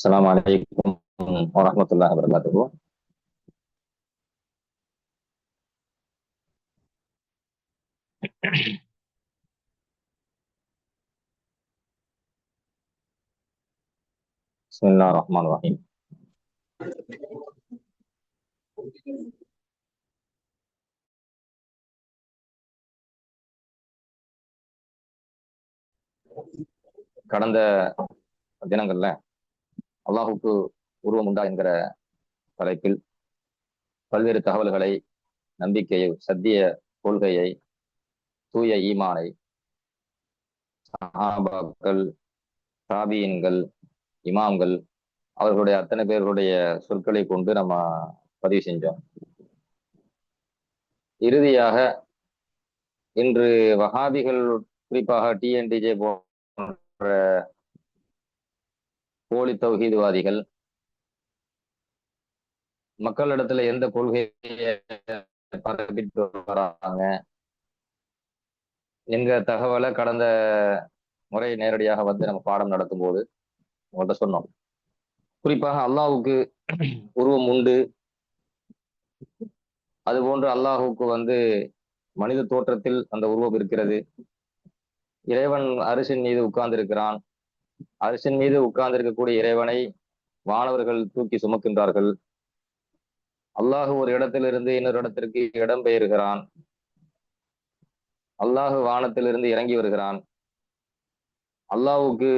Assalamualaikum warahmatullahi wabarakatuh. Bismillahirrahmanirrahim. கடந்த தினங்கள்ல அல்லாஹுக்கு உருவம் உண்டா என்கிற தலைப்பில் பல்வேறு தகவல்களை, நம்பிக்கையை, சத்திய கொள்கையை, தூய ஈமானை, சஹாபாக்கள், தாபியின்கள், இமாம்கள் அவர்களுடைய அத்தனை பேர்களுடைய சொற்களை கொண்டு நம்ம பதிவு செஞ்சோம். இறுதியாக இன்று வஹாபிகள், குறிப்பாக டிஎன்டிஜே போன்ற போலி தௌஹீத்வாதிகள் மக்களிடத்துல எந்த கொள்கையை பரப்பிட்டு வராங்க என்கிற தகவலை கடந்த முறை நேரடியாக வந்து நம்ம பாடம் நடத்தும் போது உங்கள்கிட்ட சொன்னோம். குறிப்பாக அல்லாஹுக்கு உருவம் உண்டு, அதுபோன்று அல்லாஹுக்கு வந்து மனித தோற்றத்தில் அந்த உருவம் இருக்கிறது. இறைவன் அரிசின் மீது உட்கார்ந்து இருக்கிறான். அரிசின் மீது உட்கார்ந்து இருக்கக்கூடிய இறைவனை வானவர்கள் தூக்கி சுமக்கின்றார்கள். அல்லாஹு ஒரு இடத்திலிருந்து இன்னொரு இடத்திற்கு இடம் பெயர்கிறான். அல்லாஹு வானத்திலிருந்து இறங்கி வருகிறான். அல்லாஹுக்கு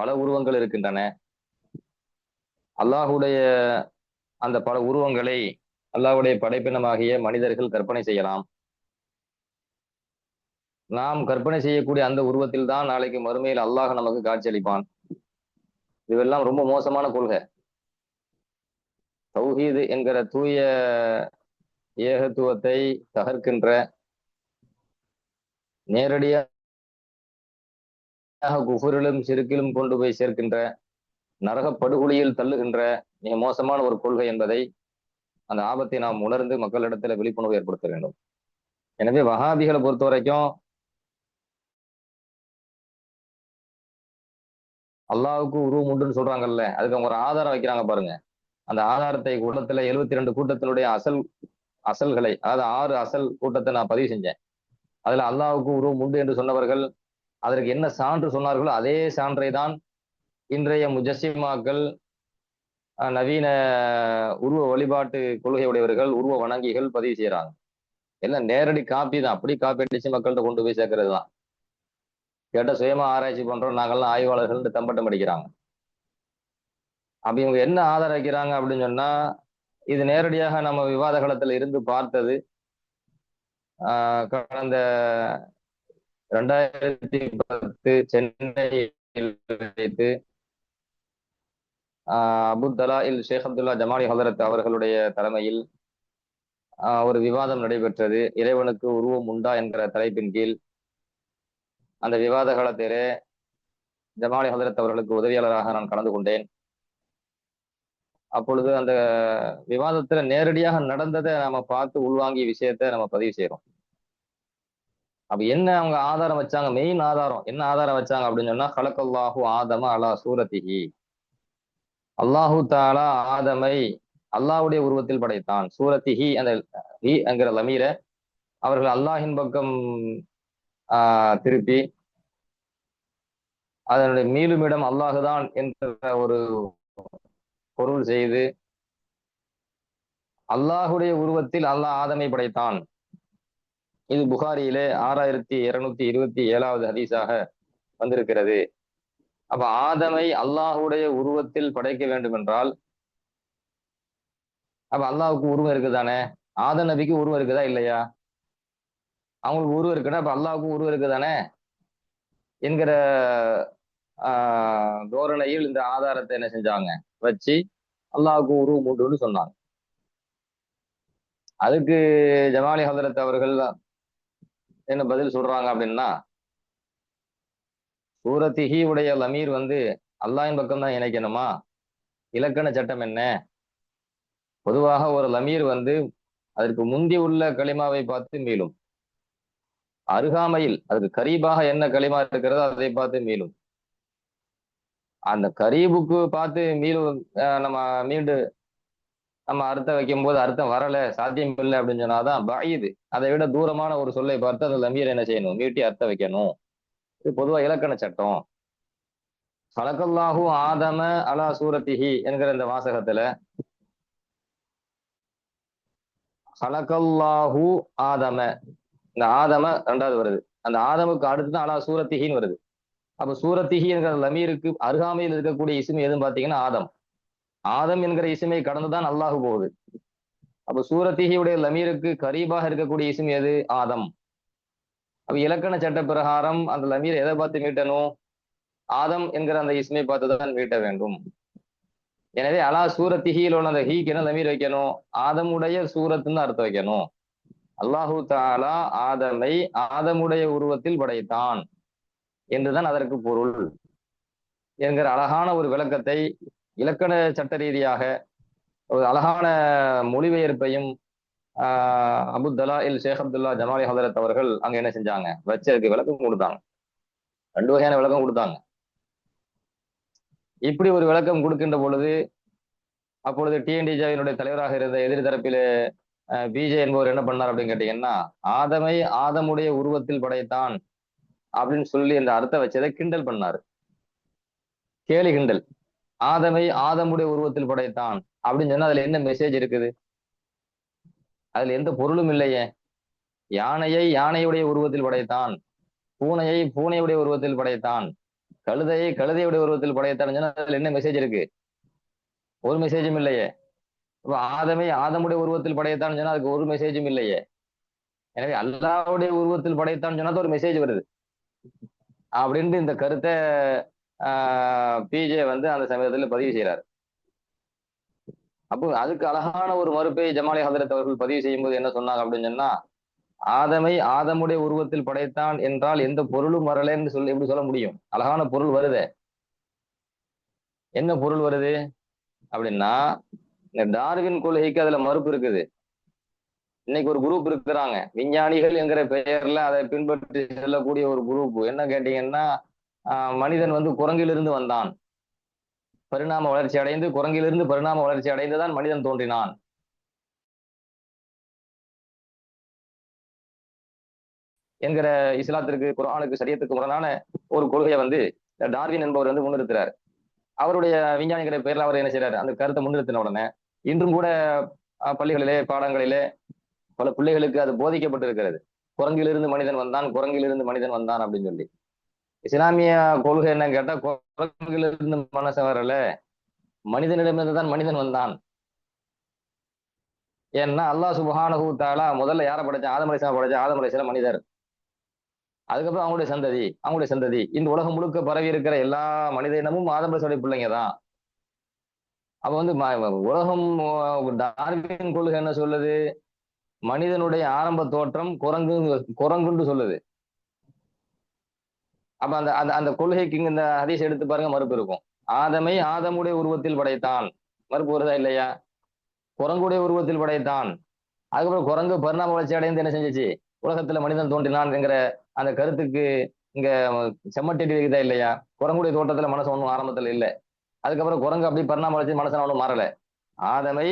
பல உருவங்கள் இருக்கின்றன. அல்லாஹுடைய அந்த பல உருவங்களை அல்லாஹுடைய படைப்பினமாகிய மனிதர்கள் கற்பனை செய்யலாம். நாம் கற்பனை செய்யக்கூடிய அந்த உருவத்தில் தான் நாளைக்கு மறுமையில் அல்லாஹ் நமக்கு காட்சியளிப்பான். இதுவெல்லாம் ரொம்ப மோசமான கொள்கை. தௌஹீது என்கிற தூய ஏகத்துவத்தை தகர்க்கின்ற, நேரடியாக குஃபரிலும் சிறுக்கிலும் கொண்டு போய் சேர்க்கின்ற, நரக படுகொலியில் தள்ளுகின்ற மிக மோசமான ஒரு கொள்கை என்பதை, அந்த ஆபத்தை நாம் உணர்ந்து மக்களிடத்துல விழிப்புணர்வு ஏற்படுத்த வேண்டும். எனவே வஹாபிகளை பொறுத்த வரைக்கும் அல்லாஹுக்கு உருவம் உண்டுன்னு சொல்றாங்கல்ல, அதுக்கு அவங்க ஒரு ஆதாரம் வைக்கிறாங்க பாருங்க. அந்த ஆதாரத்தை கூட்டத்துல 72 கூட்டத்தினுடைய அசல்களை, அதாவது 6 அசல் கூட்டத்தை நான் பதிவு செஞ்சேன். அதுல அல்லாஹுக்கு உருவம் உண்டு என்று சொன்னவர்கள் அதற்கு என்ன சான்று சொன்னார்களோ அதே சான்றை தான் இன்றைய முஜஸ்ஸிமாக்கள், நவீன உருவ வழிபாட்டு கொள்கை உடையவர்கள், உருவ வணங்கிகள் பதிவு செய்யறாங்க. எல்லாம் நேரடி காப்பி தான். அப்படி காப்பி அடிச்சு மக்கள்கிட்ட கொண்டு போய் சேர்க்கறது தான். கேட்ட சுயமா ஆராய்ச்சி பண்றோம் நாங்கள்லாம் ஆய்வாளர்கள் தம்பட்டம் அடிக்கிறாங்க. அப்ப இவங்க என்ன ஆதாரம் வைக்கிறாங்க அப்படின்னு சொன்னா, இது நேரடியாக நம்ம விவாத களத்துல இருந்து பார்த்தது. கடந்த 2010 சென்னையில் வைத்து அபு தலாயில் ஷேக் அப்துல்லா ஜமாலி ஹலரத் அவர்களுடைய தலைமையில் ஒரு விவாதம் நடைபெற்றது. இறைவனுக்கு உருவம் உண்டா என்கிற தலைப்பின் கீழ் அந்த விவாத காலத்திலே ஜமாலி ஹலரத் அவர்களுக்கு உதவியாளராக நான் கலந்து கொண்டேன். அப்பொழுது அந்த விவாதத்துல நேரடியாக நடந்ததை நம்ம பார்த்து உள்வாங்கிய விஷயத்த நம்ம பதிவு செய்யறோம். அப்ப என்ன அவங்க ஆதாரம் வச்சாங்க, மெயின் ஆதாரம் என்ன ஆதாரம் வச்சாங்க அப்படின்னு சொன்னா, கலக்கல்லாஹு ஆதம அலா சூரத்திஹி, அல்லாஹு தாலா ஆதமை அல்லாஹ்வுடைய உருவத்தில் படைத்தான். சூரத்திஹி, அந்த ஹி என்கிற லமீர அவர்கள் அல்லாஹின் பக்கம் திருப்பி அதனுடைய மீளுமிடம் அல்லாஹுதான் என்ற ஒரு பொருள் செய்து, அல்லாஹுடைய உருவத்தில் அல்லாஹ் ஆதமை படைத்தான். இது புகாரியிலே 6227வது ஹதீஸாக வந்திருக்கிறது. அப்ப ஆதமை அல்லாஹுடைய உருவத்தில் படைக்க வேண்டும் என்றால், அப்ப அல்லாஹுக்கு உருவம் இருக்குதானே? ஆத நபிக்கு உருவம் இருக்குதா இல்லையா? அவங்களுக்கு உருவம் இருக்குன்னா அப்ப அல்லாஹுக்கும் உருவம் இருக்குதானே என்கிற தோரணையில் இந்த ஆதாரத்தை என்ன செஞ்சாங்க வச்சு அல்லாஹுக்கு உருவம் உண்டுன்னு சொன்னாங்க. அதுக்கு ஜமாலி ஹதரத் அவர்கள் என்ன பதில் சொல்றாங்க அப்படின்னா, சூரத்திஹி உடைய லமீர் வந்து அல்லாஹின் பக்கம் தான் இணைக்கணுமா? இலக்கண சட்டம் என்ன? பொதுவாக ஒரு லமீர் வந்து அதற்கு முந்தி உள்ள களிமாவை பார்த்து மீளும். அருகாமையில் அதுக்கு கரீபாக என்ன களிமா இருக்கிறதோ அதை பார்த்து மீளும். அந்த கரீபுக்கு பார்த்து நம்ம மீண்டு நம்ம அர்த்தம் வைக்கும் போது அர்த்தம் வரல, சாத்தியம் இல்லை அப்படின்னு சொன்னாதான் பஈது, அதை விட தூரமான ஒரு சொல்லை பார்த்து அந்த லமீர் என்ன செய்யணும், மீட்டி அர்த்தம் வைக்கணும். இது பொதுவா இலக்கண சட்டம். ஃபலகல்லாஹு ஆதம அலா சூரத்திஹி என்கிற இந்த வாசகத்துல ஃபலகல்லாஹு ஆதம, இந்த ஆதம ரெண்டாவது வருது, அந்த ஆதமுக்கு அடுத்து தான் அலா சூரத்திஹின்னு வருது. அப்ப சூரத்திஹி என்கிற லமீருக்கு அருகாமையில் இருக்கக்கூடிய இஸ்மு எதுன்னு பாத்தீங்கன்னா ஆதம். ஆதம் என்கிற இஸ்மை கடந்துதான் அல்லாஹு போகுது. அப்ப சூரத்திஹியுடைய லமீருக்கு கரீபாக இருக்கக்கூடிய இஸ்மு எது? ஆதம். அப்ப இலக்கண சட்ட பிரகாரம் அந்த லமீர் எதை பார்த்து மீட்டணும்? ஆதம் என்கிற அந்த இஸ்மை பார்த்து தான் மீட்ட வேண்டும். எனவே அலா சூரத்திஹியில் உள்ள அந்த ஹீக்கு என்ன லமீர் வைக்கணும்? ஆதமுடைய சூரத்துன்னு அர்த்தம் வைக்கணும். அல்லாஹு தாலா ஆதமை ஆதமுடைய உருவத்தில் படைத்தான் என்றுதான் அதற்கு பொருள் என்கிற அழகான ஒரு விளக்கத்தை இலக்கண சட்ட ரீதியாக ஒரு அழகான மொழிபெயர்ப்பையும் அபுத்தலாயில் ஷேக் அப்துல்லா ஜமாலி ஹதரத் அவர்கள் அங்க என்ன செஞ்சாங்க, வச்சதுக்கு விளக்கம் கொடுத்தாங்க. 2 வகையான விளக்கம் கொடுத்தாங்க. இப்படி ஒரு விளக்கம் கொடுக்கின்ற பொழுது அப்பொழுது டிஎன்டிஜேவினுடைய தலைவராக இருந்த எதிர் தரப்பிலே பிஜே என்பவர் என்ன பண்ணார் அப்படின்னு கேட்டீங்கன்னா, ஆதமை ஆதமுடைய உருவத்தில் படைத்தான் அப்படின்னு சொல்லி அந்த அர்த்தம் வச்சதை கிண்டல் பண்ணாரு, கேலி கிண்டல். ஆதமை ஆதமுடைய உருவத்தில் படைத்தான் அப்படின்னு சொன்னா அதுல என்ன மெசேஜ் இருக்குது? அதுல எந்த பொருளும் இல்லையே. யானையை யானையுடைய உருவத்தில் படைத்தான், பூனையை பூனையுடைய உருவத்தில் படைத்தான், கழுதையை கழுதையுடைய உருவத்தில் படைத்தான் சொன்னா அதுல என்ன மெசேஜ் இருக்கு? ஒரு மெசேஜும் இல்லையே. இப்ப ஆதமை ஆதமுடைய உருவத்தில் படைத்தான் சொன்னா அதுக்கு ஒரு மெசேஜும் இல்லையே. எனவே அல்லாஹ்வுடைய உருவத்தில் படைத்தான் சொன்னா ஒரு மெசேஜ் வருது அப்படின்ட்டு இந்த கருத்தை பிஜே வந்து அந்த சமயத்தில் பதிவு செய்யறாரு. அப்போ அதுக்கு அழகான ஒரு மறுப்பை ஜமாலி ஹதரத் அவர்கள் பதிவு செய்யும் போது என்ன சொன்னாங்க அப்படின்னு சொன்னா, ஆதமை ஆதமுடைய உருவத்தில் படைத்தான் என்றால் எந்த பொருளும் வரலன்னு சொல்லி எப்படி சொல்ல முடியும்? அழகான பொருள் வருதே. என்ன பொருள் வருது அப்படின்னா, இந்த டார்வின் கொள்கைக்கு அதுல மறுப்பு இருக்குது. இன்னைக்கு ஒரு குரூப் இருக்கிறாங்க, விஞ்ஞானிகள் என்கிற பெயர்ல அதை பின்பற்றி செல்லக்கூடிய ஒரு குரூப். என்ன கேட்டீங்கன்னா, மனிதன் வந்து குரங்கிலிருந்து வந்தான், பரிணாம வளர்ச்சி அடைந்து குரங்கிலிருந்து பரிணாம வளர்ச்சி அடைந்துதான் மனிதன் தோன்றினான் என்கிற இஸ்லாத்திற்கு குர்ஆனுக்கு சரியத்துக்கு முரணான ஒரு கொள்கையை வந்து டார்வின் என்பவர் வந்து முன்னிறுத்துறார். அவருடைய விஞ்ஞானிகிற பேர்ல அவர் என்ன செய்யறாரு, அந்த கருத்தை முன்னிறுத்தின உடனே இன்றும் கூட பள்ளிகளிலே பாடங்களிலே பல பிள்ளைகளுக்கு அது போதிக்கப்பட்டு இருக்கிறது. குரங்கிலிருந்து மனிதன் வந்தான், குரங்கிலிருந்து மனிதன் வந்தான் அப்படின்னு சொல்லி. இஸ்லாமிய கொள்கை என்ன கேட்டா, குரங்கிலிருந்து மனசன் வரல, மனிதனிடமிருந்து தான் மனிதன் வந்தான். ஏன்னா அல்லாஹ் சுப்ஹானஹு தஆலா முதல்ல யாரை படைச்சா? ஆதம் அலைஹிஸ்ஸலாம் படைச்சா. ஆதம் அலைஹிஸ்ஸலாம் மனிதர், அதுக்கப்புறம் அவங்களுடைய சந்ததி இந்த உலகம் முழுக்க பரவி இருக்கிற எல்லா மனித இனமும் ஆதம் அலைஹிஸ்ஸலாமுடைய பிள்ளைங்க தான். அப்ப வந்து உலகம் டார்வின் கொள்கை என்ன சொல்லுது? மனிதனுடைய ஆரம்ப தோற்றம் குரங்குன்னு சொல்லுது. அப்ப அந்த அந்த அந்த கொள்கைக்கு இந்த ஹதீஸ் எடுத்து பாருங்க, மறுப்பு இருக்கும். ஆதமை ஆதமுடைய உருவத்தில் படைத்தான், மறுப்பு வருதா இல்லையா? குரங்குடைய உருவத்தில் படைத்தான், அதுக்கப்புறம் குரங்கு பரிணாம வளர்ச்சி அடைந்து என்ன செஞ்சிச்சு, உலகத்துல மனிதன் தோன்றினான் என்கிற அந்த கருத்துக்கு இங்க செம்மட்டி இருக்குதா இல்லையா? குரங்குடைய தோட்டத்துல மனசு ஒன்றும் ஆரம்பத்துல இல்லை, அதுக்கப்புறம் குரங்கு அப்படி பரிணாம வளர்ச்சி மனசன் ஒன்றும் மாறல. ஆதமை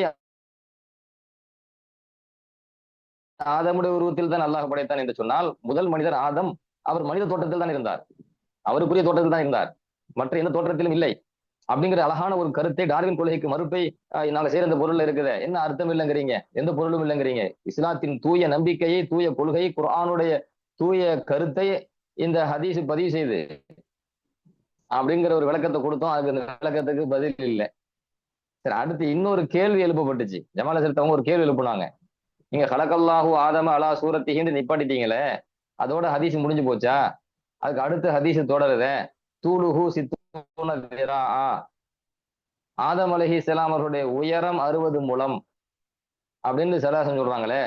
ஆதமுடைய உருவத்தில் தான் அல்லாஹ் படைத்தான் என்று சொன்னால், முதல் மனிதர் ஆதம், அவர் மனித தோட்டத்தில் தான் இருந்தார், அவருக்குரிய தோட்டத்தில் தான் இருந்தார், மற்ற எந்த தோற்றத்திலும் இல்லை அப்படிங்கிற அழகான ஒரு கருத்தை டார்வின் கொள்கைக்கு மறுப்பை நாங்க செய்யற இந்த பொருள்ல இருக்குது. என்ன அர்த்தம் இல்லைங்கிறீங்க? எந்த பொருளும் இல்லைங்கிறீங்க? இஸ்லாத்தின் தூய நம்பிக்கையை, தூய கொள்கை, குர்ஆனுடைய தூய கருத்தை இந்த ஹதீஸ் பதிவு செய்து அப்படிங்கிற ஒரு விளக்கத்தை கொடுத்தோம். அதுக்கு அந்த விளக்கத்துக்கு பதில் இல்லை. சரி, அடுத்து இன்னொரு கேள்வி எழுப்பப்பட்டுச்சு. ஜமால செலுத்தவங்க ஒரு கேள்வி எழுப்புனாங்க. நீங்க கலக்கல்லாஹு ஆதம அலா சூரத்திஹின்னு நிப்பாட்டிட்டீங்களே, அதோட ஹதீஸ் முடிஞ்சு போச்சா? அதுக்கு அடுத்த ஹதீஸ் தொடருத, தூளுஹு சித்தூன திராஆ, ஆதம் அலைஹிஸ்ஸலாம் அவர்களுடைய உயரம் 60 முழம் அப்படின்னு சலாசம் சொல்றாங்களே,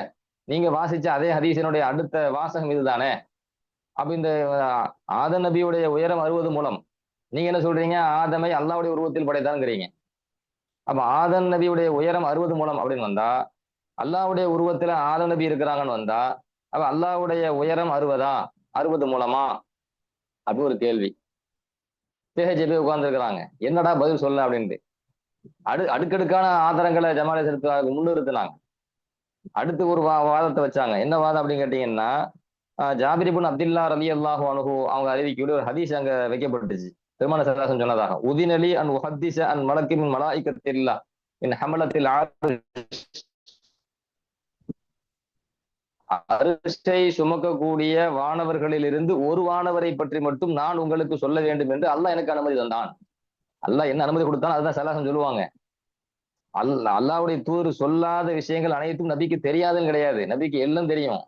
நீங்க வாசிச்ச அதே ஹதீஸினுடைய அடுத்த வாசகம் இதுதானே? அப்ப இந்த ஆதம் நபியுடைய உயரம் 60 முழம், நீங்க என்ன சொல்றீங்க? ஆதமை அல்லாஹ்வுடைய உருவத்தில் படைத்தான்ங்கிறீங்க. அப்ப ஆதம் நபியுடைய உயரம் 60 முழம் அப்படின்னு வந்தா, அல்லாஹ்வுடைய உருவத்துல ஆதம் நபி இருக்கிறாங்கன்னு வந்தா, அப்ப அல்லாஹ்வுடைய உயரம் 60 முழமா? அப்படி ஒரு கேள்வி. திகைச்சு போய் உட்கார்ந்துருக்கிறாங்க. என்னடா பதில் சொல்ல அப்படின்ட்டு. அடுக்கடுக்கான ஆதாரங்களை ஜமாலை செலுத்த முன்னிறுத்தினாங்க. அடுத்து ஒரு வாதத்தை வச்சாங்க. என்ன வாதம் அப்படின்னு கேட்டீங்கன்னா, ஜாபிர் இப்னு அப்துல்லா ரலியல்லாஹு அன்ஹு அவங்க அறிவிக்கக்கூடிய ஒரு ஹதீஸ் அங்க வைக்கப்பட்டுச்சு. பெருமான சல்லாசன் சொன்னதாக, உதினலி அன் உஹத்திஸ அன் மலக்கி மின் மலாயிகத்தில்லாஹ் மின் ஹமலத்தில் அரிசை சுமக்கக்கூடிய வானவர்களில் இருந்து ஒரு வானவரை பற்றி மட்டும் நான் உங்களுக்கு சொல்ல வேண்டும் என்று அல்லாஹ் எனக்கு அனுமதி தந்தான். அல்லாஹ் என்ன அனுமதி கொடுத்தான் அதுதான் சல்லாசன் சொல்லுவாங்க. அல்லாஹ்வுடைய தூதர் சொல்லாத விஷயங்கள் அனைத்தும் நபிக்கு தெரியாதுன்னு கிடையாது. நபிக்கு எல்லாம் தெரியும்.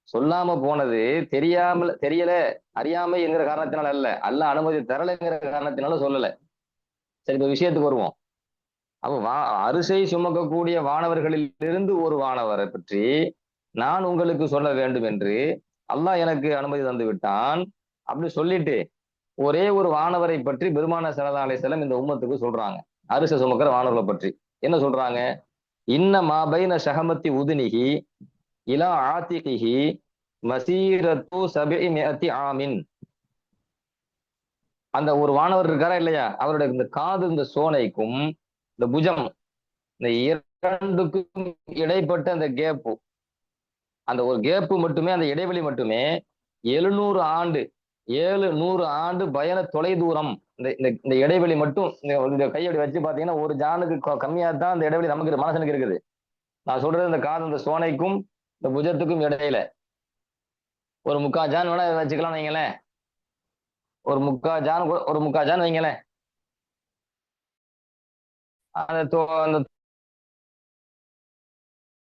சொல்லாம போனது தெரியல, அறியாமை என்கிற காரணத்தினால அல்ல, அல்லாஹ் அனுமதி தரலைங்கிற காரணத்தினால சொல்லல. சரி, இப்ப விஷயத்துக்கு வருவோம். அப்ப அரிசை சுமக்கக்கூடிய வானவர்களில் இருந்து ஒரு வானவரை பற்றி நான் உங்களுக்கு சொல்ல வேண்டும் என்று அல்லாஹ் எனக்கு அனுமதி தந்து விட்டான். அப்படி சொல்லிட்டு ஒரே ஒரு வானவரை பற்றி பெருமான ஸல்லல்லாஹு அலைஹி வஸல்லம் இந்த உம்மத்துக்கு சொல்றாங்க. அரிசை சுமக்கிற வானவர்களை பற்றி என்ன சொல்றாங்க? இன்ன மா பைன ஷஹமத்தி உதுனிஹி இலா ஆத்திகிஹி மசீரத்து சபிஇ மிஅத்தி ஆமின். அந்த ஒரு வானவர் இருக்காரா இல்லையா, அவருடைய இந்த காது இந்த சோனைக்கும் இந்த புஜம் இந்த இரண்டுக்கும் இடைப்பட்ட அந்த கேப்பு, அந்த ஒரு கேப்பு மட்டுமே, அந்த இடைவெளி மட்டுமே 700 ஆண்டு 700 ஆண்டு பயண தொலை தூரம். இந்த இடைவெளி மட்டும் இந்த கையடி வச்சு பாத்தீங்கன்னா ஒரு ஜானுக்கு கம்மியா தான் அந்த இடைவெளி நமக்கு மனசனுக்கு இருக்குது. நான் சொல்றது இந்த காது இந்த சோனைக்கும் இந்த புஜத்துக்கும் இடையில ஒரு 3/4 ஜான் வேணா வச்சுக்கலாம் வைங்களேன். ஒரு 3/4 ஜான் வைங்களேன். அந்த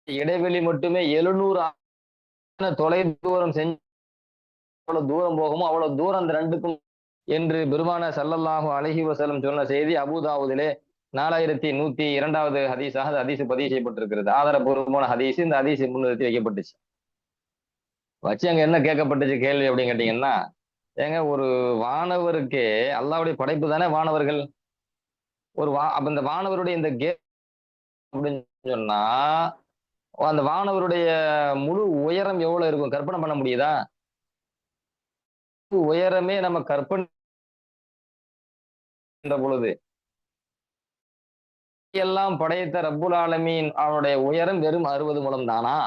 இடைவெளி மட்டுமே 700 தொலை தூரம் செஞ்சு அவ்வளவு தூரம் போகுமோ அவ்வளவு தூரம் அந்த ரெண்டுக்கும் என்று பெருமான ஸல்லல்லாஹு அலைஹி வஸல்லம் சொன்ன செய்தி அபூதாவுதிலே 4102வது ஹதீஸாக ஹதீஸ் பதிவு செய்யப்பட்டிருக்கிறது. ஆதாரபூர்வமான ஹதீஸ். இந்த ஹதீஸ் முன்னிறுத்தி வைக்கப்பட்டுச்சு. வச்சு அங்க என்ன கேட்கப்பட்டுச்சு கேள்வி அப்படின்னு கேட்டீங்கன்னா, ஏங்க ஒரு வானவருக்கே அல்லாஹ்வுடைய படைப்பு தானே வானவர்கள். அப்ப இந்த வானவருடைய இந்த அப்படின்னு சொன்னா அந்த வானவருடைய முழு உயரம் எவ்வளவு இருக்கும் கற்பனை பண்ண முடியுதா? உயரமே நம்ம கற்பனை பொழுது எல்லாம் படைத்த ரப்புல் ஆலமீன் அவனுடைய உயரம் வெறும் 60 முழம் தானா?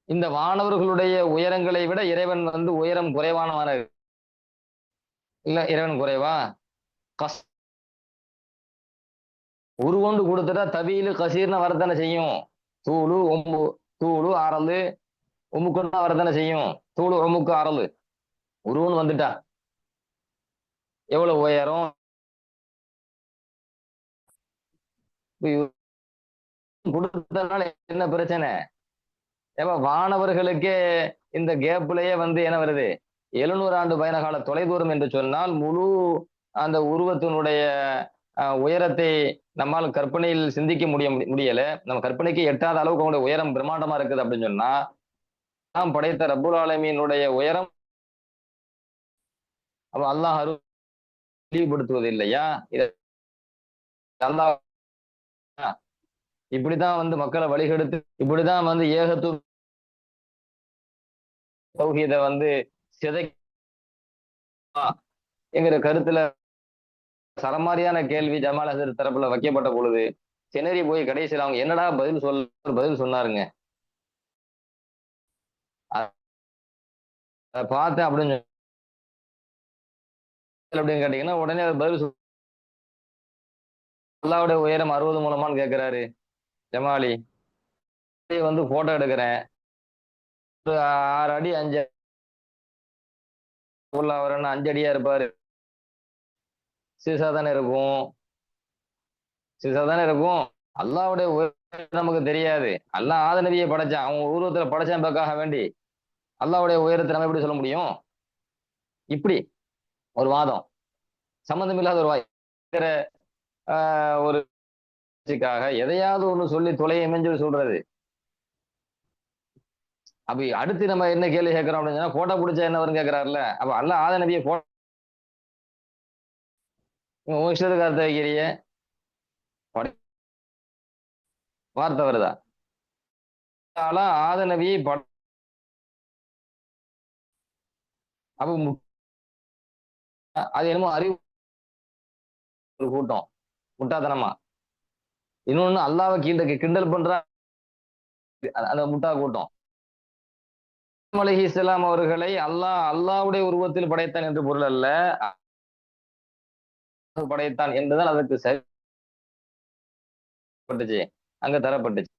இந்த வானவர்களுடைய உயரங்களை விட இறைவன் உயரம் குறைவானவன இல்ல? இறைவன் குறைவா? உருவொண்டு கொடுத்துட்டா தவியிலு கசீர்னு வரத்தானே செய்யும். தூளு ஒம்பு, தூளு அரலு ஒமுக்குன்னா வரத்தானே செய்யும். தூளு ஒமுக்கு அரலு உருவன்னு வந்துட்டா எவ்வளவு உயரம் கொடுத்ததுனால என்ன பிரச்சனை? ஏப்ப வானவர்களுக்கே இந்த கேப்லயே என்ன வருது? 700 ஆண்டு பயண கால தொலைதூரம் என்று சொன்னால் முழு அந்த உருவத்தினுடைய உயரத்தை நம்மால் கற்பனையில் சிந்திக்க முடியல. நம்ம கற்பனைக்கு எட்டாத அளவுக்கு அவங்களுடைய உயரம் பிரம்மாண்டமா இருக்குது அப்படின்னு சொன்னா, நாம் படைத்த ரப்புல் ஆலமீனுடைய உயரம் அப்ப அல்லாஹ் தெளிவுபடுத்துவது இல்லையா? இதை அல்லாஹ் இப்படிதான் மக்களை வழிகெடுத்து இப்படிதான் ஏகத்து தௌஹீதை சிதை என்கிற கருத்துல சரமாரியான கேள்வி ஜமால் ஹசரத் தரப்புல வைக்கப்பட்ட பொழுது திணறி போய் கடைசியில் அவங்க என்னடா பதில் சொன்னாருங்க. பார்த்தேன் அப்படின்னு கேட்டீங்கன்னா உடனே பதில் அல்லாவுடைய உயரம் 60 மூலமான்னு கேட்கிறாரு ஜமாலி. போட்டோ எடுக்கிறேன், ஒரு 6 அடி 5 அவரன்னு 5 அடியா இருப்பாரு. சிறுசா தானே இருக்கும். அல்லாவுடைய உயரம் நமக்கு தெரியாது. அல்லாஹ் ஆத நபியை படைச்சான், அவங்க உருவத்துல படைச்சான் பார்க்காக வேண்டி அல்லாவுடைய உயரத்தை நம்ம எப்படி சொல்ல முடியும்? இப்படி ஒரு வாதம், சம்பந்தம் இல்லாத ஒரு ஒரு எதையாவது ஒண்ணு சொல்லி தொலையமென்று சொல்றது. அப்ப அடுத்து நம்ம என்ன கேள்வி கேட்கிறோம் அப்படின்னு சொன்னா, போட்டோ பிடிச்சா என்ன வரும்னு கேட்கிறாருல்ல. அப்ப அல்லாஹ் ஆத நபியை உன் இஷ்டத்துக்கு அர்த்தம் வைக்கிறிய வார்த்தை வருதா? ஆத நபியை அப்ப அது என்னமோ அறிவு ஒரு கூட்டம் முட்டாத்தனமா. இன்னொன்னு அல்லாவை கிண்டல் பண்ற அந்த முட்டா கூட்டம். அலைஹிஸ்ஸலாம் அவர்களை அல்லாஹ்வுடைய உருவத்தில் படைத்தான் என்று பொருள் அல்ல, படைத்தான் என்றுதான் அதற்கு சரிப்பட்டுச்சு, அங்க தரப்பட்டுச்சு.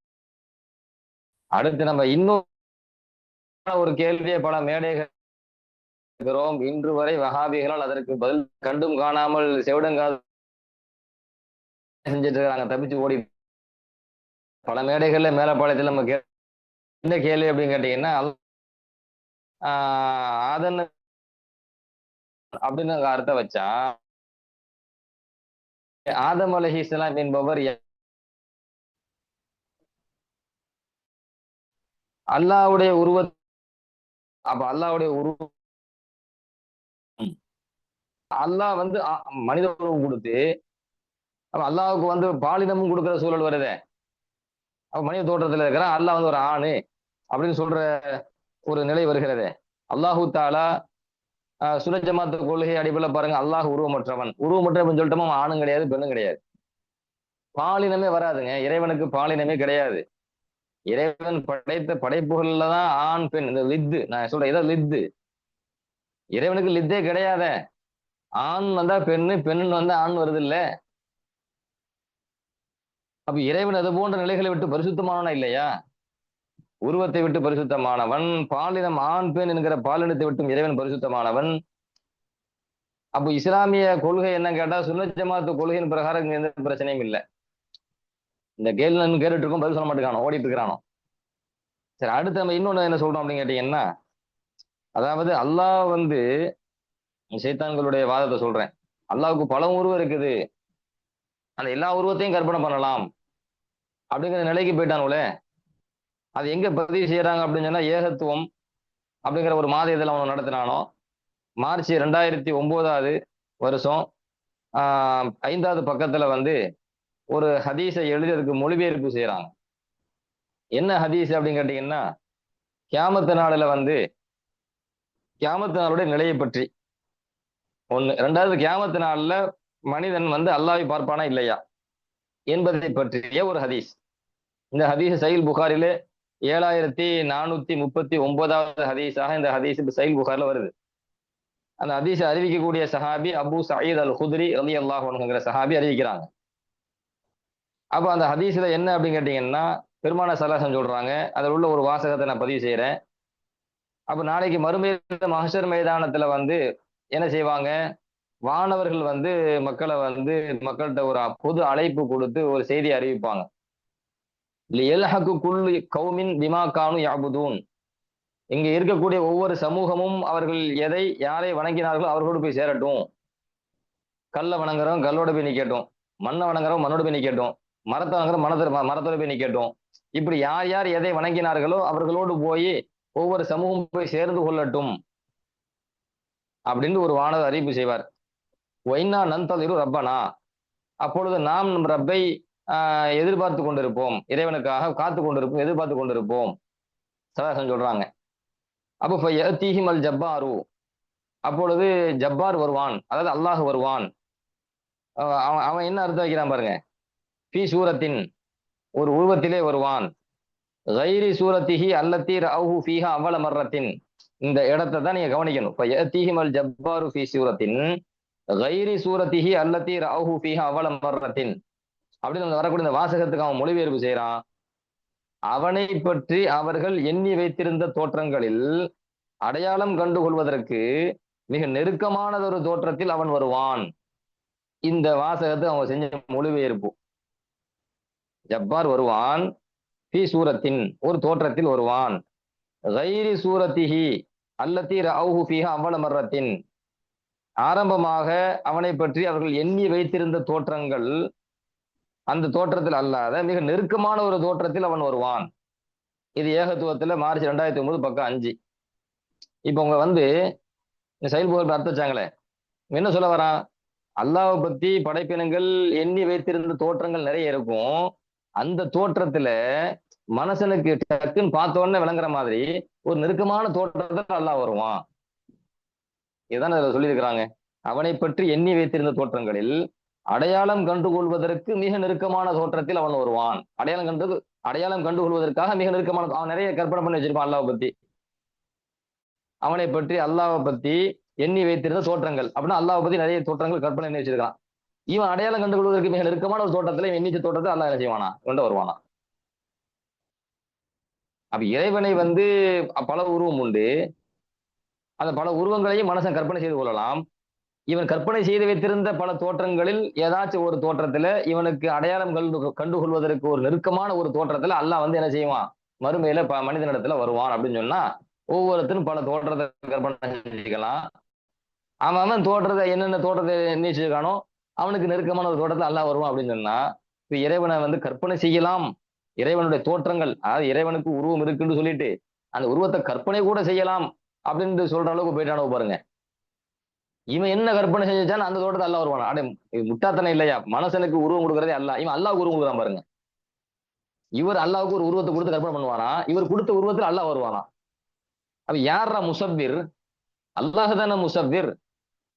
அடுத்து நம்ம இன்னும் ஒரு கேள்வியை பல மேடைகள் இருக்கிறோம். இன்று வரை வஹாபிகளால் அதற்கு பதில் கண்டும் காணாமல் செவிடங்காது செஞ்சுட்டு இருக்காங்க, தப்பிச்சு ஓடி. பல மேடைகள்ல மேலப்பாளையத்தில் நம்ம என்ன கேள்வி அப்படின்னு கேட்டீங்கன்னா, ஆதன் அப்படின்னு அர்த்தம் வச்சா ஆதம் அலைஹிஸ்ஸலாம் என்பவர் அல்லாஹ்வுடைய உருவ அப்ப அல்லாஹ்வுடைய உருவம் அல்லாஹ் வந்து மனித உருவம் கொடுத்து அப்ப அல்லாஹ்வுக்கு வந்து பாலினமும் கொடுக்கிற சூழல் வருதே. அப்ப மனித தோற்றத்துல இருக்கிறான், அல்லாஹ் வந்து ஒரு ஆணு அப்படின்னு சொல்ற ஒரு நிலை வருகிறது. அல்லாஹு தாலா சுனஜமாத்து கொள்கை அடிப்படையில் பாருங்க, அல்லாஹ் உருவமற்றவன் சொல்லிட்டோமா, அவன் ஆணும் கிடையாது பெண்ணும் கிடையாது. பாலினமே வராதுங்க, இறைவனுக்கு பாலினமே கிடையாது. இறைவன் படைத்த படைப்புகள்ல தான் ஆண் பெண், இந்த லித்து நான் சொல்றேன், இதான் லித்து. இறைவனுக்கு லித்தே கிடையாத. ஆண் வந்தா பெண்ணு, பெண்ணுன்னு வந்தா ஆண் வருது இல்ல. அப்ப இறைவன் அது போன்ற நிலைகளை விட்டு பரிசுத்தமானவனா இல்லையா? உருவத்தை விட்டு பரிசுத்தமானவன், பாலினம் ஆண் பெண் என்கிற பாலினத்தை விட்டும் இறைவன் பரிசுத்தமானவன். அப்போ இஸ்லாமிய கொள்கை என்ன கேட்டா, சுன்னத் ஜமாத்து கொள்கையின் பிரகாரம் எந்த பிரச்சனையும் இல்லை. இந்த கேள்வி கேட்டுட்டு இருக்கோம், பதில் சொல்ல மாட்டேங்கானோ, ஓடிட்டு இருக்கிறானோ. சரி, அடுத்து நம்ம இன்னொன்னு என்ன சொல்றோம் அப்படின்னு கேட்டீங்கன்னா, அதாவது அல்லாஹ் வந்து சைத்தான்களுடைய வாதத்தை சொல்றேன். அல்லாஹ்வுக்கு பல உருவம் இருக்குது, அந்த எல்லா உருவத்தையும் கற்பனை பண்ணலாம் அப்படிங்கிற நிலைக்கு போயிட்டானுங்களே. அது எங்க பதிவு செய்யறாங்க அப்படின்னு சொன்னா, ஏகத்துவம் அப்படிங்கிற ஒரு மாத இதழ் அவன் நடத்தினானோ, மார்ச் 2009 வருஷம் 5வது பக்கத்துல வந்து ஒரு ஹதீஸை எழுதி அதுக்கு மொழிபெயர்ப்பு செய்யறாங்க. என்ன ஹதீஸ் அப்படின்னு கேட்டீங்கன்னா, கியாமத்து நாளில வந்து கியாமத்து நாளுடைய நிலையை பற்றி ஒண்ணு. ரெண்டாவது, கியாமத்து நாள்ல மனிதன் வந்து அல்லாஹ்வை பார்ப்பானா இல்லையா என்பதை பற்றிய ஒரு ஹதீஸ். இந்த ஹதீஸ் சஹீஹ் புகாரிலே 7439வது ஹதீஸாக இந்த ஹதீஸ் சஹீஹ் புகாரில வருது. அந்த ஹதீஸை அறிவிக்கக்கூடிய சஹாபி அபு சயீத் அல் குத்ரி ரலியல்லாஹு அன்ஹுங்கிற சஹாபி அறிவிக்கிறாங்க. அப்ப அந்த ஹதீஸ்ல என்ன அப்படின்னு கேட்டீங்கன்னா, பெருமான சலாசம் சொல்றாங்க, அதில் உள்ள ஒரு வாசகத்தை நான் பதிவு செய்யறேன். அப்ப நாளைக்கு மறுமையில மஹ்ஷர் மைதானத்துல வந்து என்ன செய்வாங்க, வானவர்கள் வந்து மக்கள்கிட்ட ஒரு பொது அழைப்பு கொடுத்து ஒரு செய்தி அறிவிப்பாங்க. லியல்ஹகு குல்லு கௌமின் பிமா கானு யஅபுதூன். இங்க இருக்கக்கூடிய ஒவ்வொரு சமூகமும் அவர்கள் யாரை வணங்கினார்களோ அவர்களோடு போய் சேரட்டும். கல்லை வணங்குறவன் கல்லோட போய் நிக்கட்டும், மண்ணை வணங்குறவன் மண்ணோட போய் நிக்கட்டும், மரத்தை வணங்குற மரத்தோட போய் நிக்கட்டும். இப்படி யார் யார் எதை வணங்கினார்களோ அவர்களோடு போய் ஒவ்வொரு சமூகம் போய் சேர்ந்து கொள்ளட்டும் அப்படின்னு ஒரு வானவர் அறிவிப்பு செய்வார். ஒய்னா நந்தலிரு ரப்பனா. அப்பொழுது நாம் நம் ரப்பை எதிர்பார்த்து கொண்டிருப்போம், இறைவனுக்காக காத்து கொண்டிருப்போம், எதிர்பார்த்து கொண்டிருப்போம் சலாசம் சொல்றாங்க. அப்போ யஅதீஹிம் அல் ஜப்பாரு. அப்பொழுது ஜப்பார் வருவான், அதாவது அல்லாஹ் வருவான். அவன் என்ன அர்த்தம் வைக்கிறான் பாருங்க, ஃபீ சூரத்தின், ஒரு உருவத்திலே வருவான். கைரி சூரத்திஹி அல்லத்தி ரஅஹு ஃபீஹா அவ்வள மர்ரத்தின். இந்த இடத்தை தான் நீங்க கவனிக்கணும். ஃபயஅதீஹிம் அல் ஜப்பாரு ஃபீ சூரத்தின் கைரி சூரத்திஹி அல்லத்தி ரஅஹு ஃபீஹா அவ்வள மர்ரத்தின் அப்படின்னு வரக்கூடிய இந்த வாசகத்துக்கு அவன் மொழிபெயர்ப்பு செய்யறான். அவனை பற்றி அவர்கள் எண்ணி வைத்திருந்த தோற்றங்களில் அடையாளம் கண்டுகொள்வதற்கு மிக நெருக்கமானதொரு தோற்றத்தில் அவன் வருவான். இந்த வாசகத்தை அவன் செஞ்ச மொழிபெயர்ப்பு. ஜப்பார் வருவான், ஃபீ சூரத்தின், ஒரு தோற்றத்தில் வருவான். கைரி சூரத்திஹி அல்லத்தி ரஅஹு ஃபீஹா அவ்வள மர்ரத்தின். ஆரம்பமாக அவனை பற்றி அவர்கள் எண்ணி வைத்திருந்த தோற்றங்கள் அந்த தோற்றத்தில் அல்லாத மிக நெருக்கமான ஒரு தோற்றத்தில் அவன் வருவான். இது ஏகத்துவத்துல மார்ச் 2009 பக்கம் 5. இப்ப உங்க வந்து இந்த செயல்புகள் அர்த்தம் வச்சாங்களே, என்ன சொல்ல வரான், அல்லாஹ்வை பத்தி படைப்பினங்கள் எண்ணி வைத்திருந்த தோற்றங்கள் நிறைய இருக்கும். அந்த தோற்றத்துல மனுஷனுக்கு டக்குன்னு பார்த்த உடனே விளங்குற மாதிரி ஒரு நெருக்கமான தோற்றத்துல அல்லாஹ் வருவான். இதுதான் அதுல சொல்லியிருக்கிறாங்க. அவனை பற்றி எண்ணி வைத்திருந்த தோற்றங்களில் அடையாளம் கண்டுகொள்வதற்கு மிக நெருக்கமான தோற்றத்தில் அவன் வருவான். அடையாளம் கண்டுகொள்வதற்காக மிக நெருக்கமான, அவன் நிறைய கற்பனை பண்ணி வச்சிருப்பான் அல்லாஹ் பத்தி. அவனை பற்றி அல்லாஹ் பத்தி எண்ணி வைத்திருந்த தோற்றங்கள் அப்படின்னா அல்லாஹ் பத்தி நிறைய தோற்றங்கள் கற்பனை பண்ணி வச்சிருக்கான். இவன் அடையாளம் கண்டுகொள்வதற்கு மிக நெருக்கமான ஒரு தோட்டத்துல எண்ணிச்ச தோட்டத்தை அல்லாஹ் என்ன செய்வானா கொண்டு வருவானா. அப்ப இறைவனை பல உருவம் உண்டு. அந்த பல உருவங்களையும் மனுஷன் கற்பனை செய்து கொள்ளலாம். இவன் கற்பனை செய்து வைத்திருந்த பல தோற்றங்களில் ஏதாச்சும் ஒரு தோற்றத்துல இவனுக்கு அடையாளம் கண்டுகொள்வதற்கு ஒரு நெருக்கமான ஒரு தோற்றத்துல அல்லாஹ் என்ன செய்வான், மறுமையில மனிதனிடத்துல வருவான் அப்படின்னு சொன்னா ஒவ்வொருத்தரும் பல தோற்றத்தை கற்பனை செஞ்சுக்கலாம். அவன் தோற்றத்தை என்னென்ன தோற்றத்தை நிச்சயிக்கானோ அவனுக்கு நெருக்கமான ஒரு தோற்றத்தை அல்லாஹ் வருவான் அப்படின்னு சொன்னா இப்ப இறைவனை கற்பனை செய்யலாம். இறைவனுடைய தோற்றங்கள், அதாவது இறைவனுக்கு உருவம் இருக்குன்னு சொல்லிட்டு அந்த உருவத்தை கற்பனை கூட செய்யலாம் அப்படின்னு சொல்ற அளவுக்கு போயிட்டானோ பாருங்க. இவன் என்ன கற்பனை செஞ்சான் அந்த தோட்டத்தை அல்லாஹ் வருவானா? அடே முட்டாத்தனை இல்லையா? மனுஷனுக்கு உருவம் கொடுக்கறதே அல்லாஹ். இவன் அல்லாஹ்வுக்கு உருவம் கொடுக்குறான் பாருங்க. இவர் அல்லாஹ்வுக்கு ஒரு உருவத்தை கொடுத்து கற்பனை பண்ணுவானா? இவர் கொடுத்த உருவத்தில் அல்லாஹ் வருவானா? அப்ப யாரா முசவ்விர்? அல்லாஹ் தானே முசவ்விர்.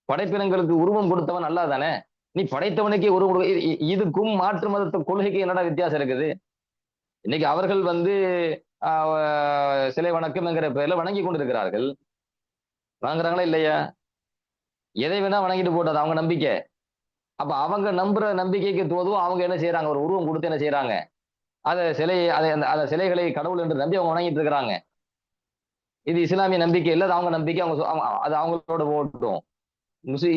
படைப்பினங்களுக்கு உருவம் கொடுத்தவன் அல்லாஹ் தானே. நீ படைத்தவனுக்கே உருவம் கொடுக்க, இதுக்கும் மாற்று மதத்து கொள்கைக்கு என்னடா வித்தியாசம் இருக்குது? இன்னைக்கு அவர்கள் சிலை வணக்கம் என்கிற பெயர்ல வணங்கி கொண்டிருக்கிறார்கள். வாங்குறாங்களா இல்லையா? எதை வேணா வணங்கிட்டு போட்டது அவங்க நம்பிக்கை. அப்ப அவங்க நம்புற நம்பிக்கைக்கு தோதும் அவங்க என்ன செய்யறாங்க, ஒரு உருவம் கொடுத்து என்ன செய்யறாங்க, அந்த சிலைகளை கடவுள் என்று நம்பி அவங்க வணங்கிட்டு இருக்கிறாங்க. இது இஸ்லாமிய நம்பிக்கை இல்ல, அது அவங்க நம்பிக்கை. அது அவங்களோட போட்டும்.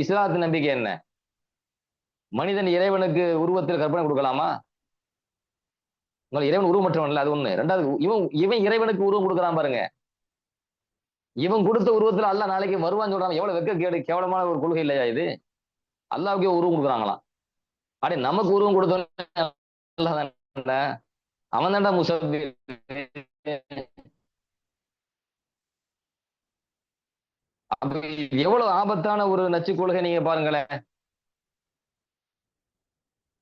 இஸ்லாத்து நம்பிக்கை என்ன? மனிதன் இறைவனுக்கு உருவத்தில் கற்பனை கொடுக்கலாமா? இறைவன் உருவமற்றவன் இல்ல, அது ஒண்ணு. ரெண்டாவது, இவன் இறைவனுக்கு உருவம் கொடுக்குறான் பாருங்க. இவன் கொடுத்த உருவத்துல அல்லாஹ் நாளைக்கு வருவான்னு சொல்றான். எவ்வளவு வெக்க கேடு, கேவலமான ஒரு கொள்கை இல்லையா இது? அல்லாஹ்வுக்கே உருவம் கொடுக்குறாங்களாம். அடே நமக்கு உருவம் கொடுத்தவன் அவன் தான்டா முசவ்விர். எவ்வளவு ஆபத்தான ஒரு நச்சு கொள்கை நீங்க பாருங்களேன்.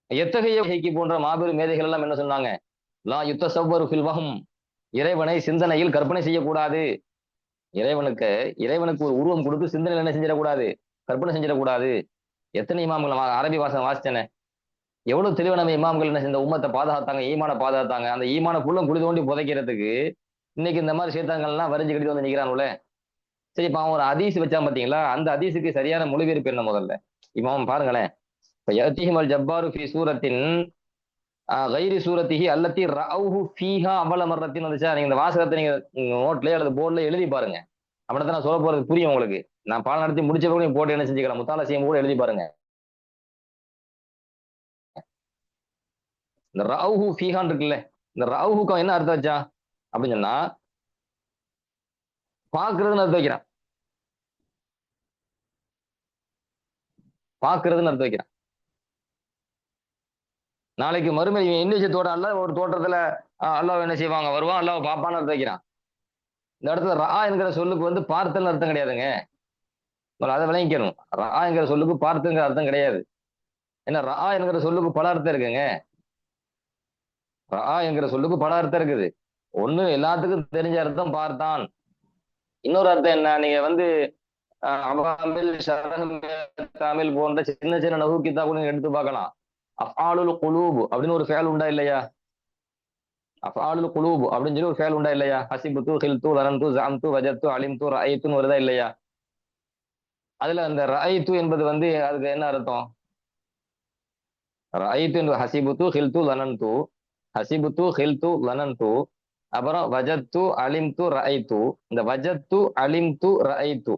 எத்தகைய போன்ற மாபெரும் மேதைகள் எல்லாம் என்ன சொன்னாங்க? லா யுத்தசவ்வரு ஃபில் வஹம், இறைவனை சிந்தனையில் கற்பனை செய்யக்கூடாது. இறைவனுக்கு ஒரு உருவம் கொடுத்து சிந்தனையில் என்ன செஞ்சிடக்கூடாது, கற்பனை செஞ்சிடக்கூடாது. எத்தனை இமாம்கள் அரபி வாசம் வாசிச்சேனே, எவ்வளவு தெளிவா நம்ம இமாம்கள் என்ன செஞ்ச உம்மத்தை பாதுகாத்தாங்க, ஈமான பாதுகாத்தாங்க. அந்த ஈமான புள்ள குழி தோண்டி புதைக்கிறதுக்கு இன்னைக்கு இந்த மாதிரி சேத்தாங்கள்லாம் வரைஞ்சு கட்டி வந்து நிக்கிறானுல. சரி, இப்ப அவன் ஒரு ஹதீஸ் வச்சான் பாத்தீங்களா? அந்த ஹதீஸுக்கு சரியான மொழிபெயர்ப்பு என்ன முதல்ல இமாம் பாருங்களேன். இப்ப யஅதிஹிமல் ஜப்பாரு ஃபீ சூரத்தின் கைரி சூரத்திஹி அல்லத்தி ரஅவுஹு ஃபீஹா அவல மர்ரத்தின் வந்துச்சா? நீங்க இந்த வாசகத்தை நீங்க நோட்லயே அல்லது போர்ட்ல எழுதி பாருங்க. அப்படித்தான் நான் சொல்ல போறது புரியும் உங்களுக்கு. நான் பாடம் நடத்தி முடிச்ச கூட நீங்க போட்டு என்ன செஞ்சுக்கலாம், முத்தாலா செய்யும் கூட எழுதி பாருங்க. இந்த ரஅவுஹு ஃபீஹான் இருக்குல்ல, இந்த ரஅவுஹுக்கு என்ன அர்த்தம் வச்சா அப்படின்னு சொன்னா பாக்குறதுன்னு அர்த்தம் வைக்கிறான். பாக்குறதுன்னு அர்த்தம் வைக்கிறான். நாளைக்கு மறுமை என்ன தோட்டம் அல்ல, ஒரு தோட்டத்துல அல்லாஹ் என்ன செய்வாங்க, வருவான், அல்லாஹ் பாப்பான்னு அர்த்தம் வைக்கிறான். இந்த இடத்துல ரா என்கிற சொல்லுக்கு பார்த்தல் அர்த்தம் கிடையாதுங்க. அதை விளங்கிக்கணும். ரா என்கிற சொல்லுக்கு பார்த்துங்கிற அர்த்தம் கிடையாது. ஏன்னா ரா என்கிற சொல்லுக்கு பல அர்த்தம் இருக்குங்க. ரா என்கிற சொல்லுக்கு பல அர்த்தம் இருக்குது. ஒண்ணு எல்லாத்துக்கும் தெரிஞ்ச அர்த்தம் பார்த்தான். இன்னொரு அர்த்தம் என்ன, நீங்க அவாமில் ஷரஹ் போன்ற சின்ன சின்ன நஹு கிதாபுகளை எடுத்து பார்க்கலாம். அஃஆலுல் குலூப் அப்படின்னு ஒரு ஃபேல் உண்டா இல்லையா? அஃஆலுல் குலூப் அப்படின்னு சொல்லி ஒரு ஃபேல் உண்டா இல்லையா? ஹசிபுத்து, ஹில்து, லரந்து, ஜஅம்து, வஜத்து, அலிம்து, ரஅய்துன்னு வருதா இல்லையா? அதுல அந்த ரஅய்து என்பது அதுக்கு என்ன அர்த்தம்? ரஅய்து என்பது ஹசிபுத்து, ஹில்து, லனந்து, ஹசிபுத்து, ஹில்து, லனந்து, அப்புறம் வஜத்து, அலிம்து, ரஅய்து. இந்த வஜத்து, அலிம்து, ரஅய்து,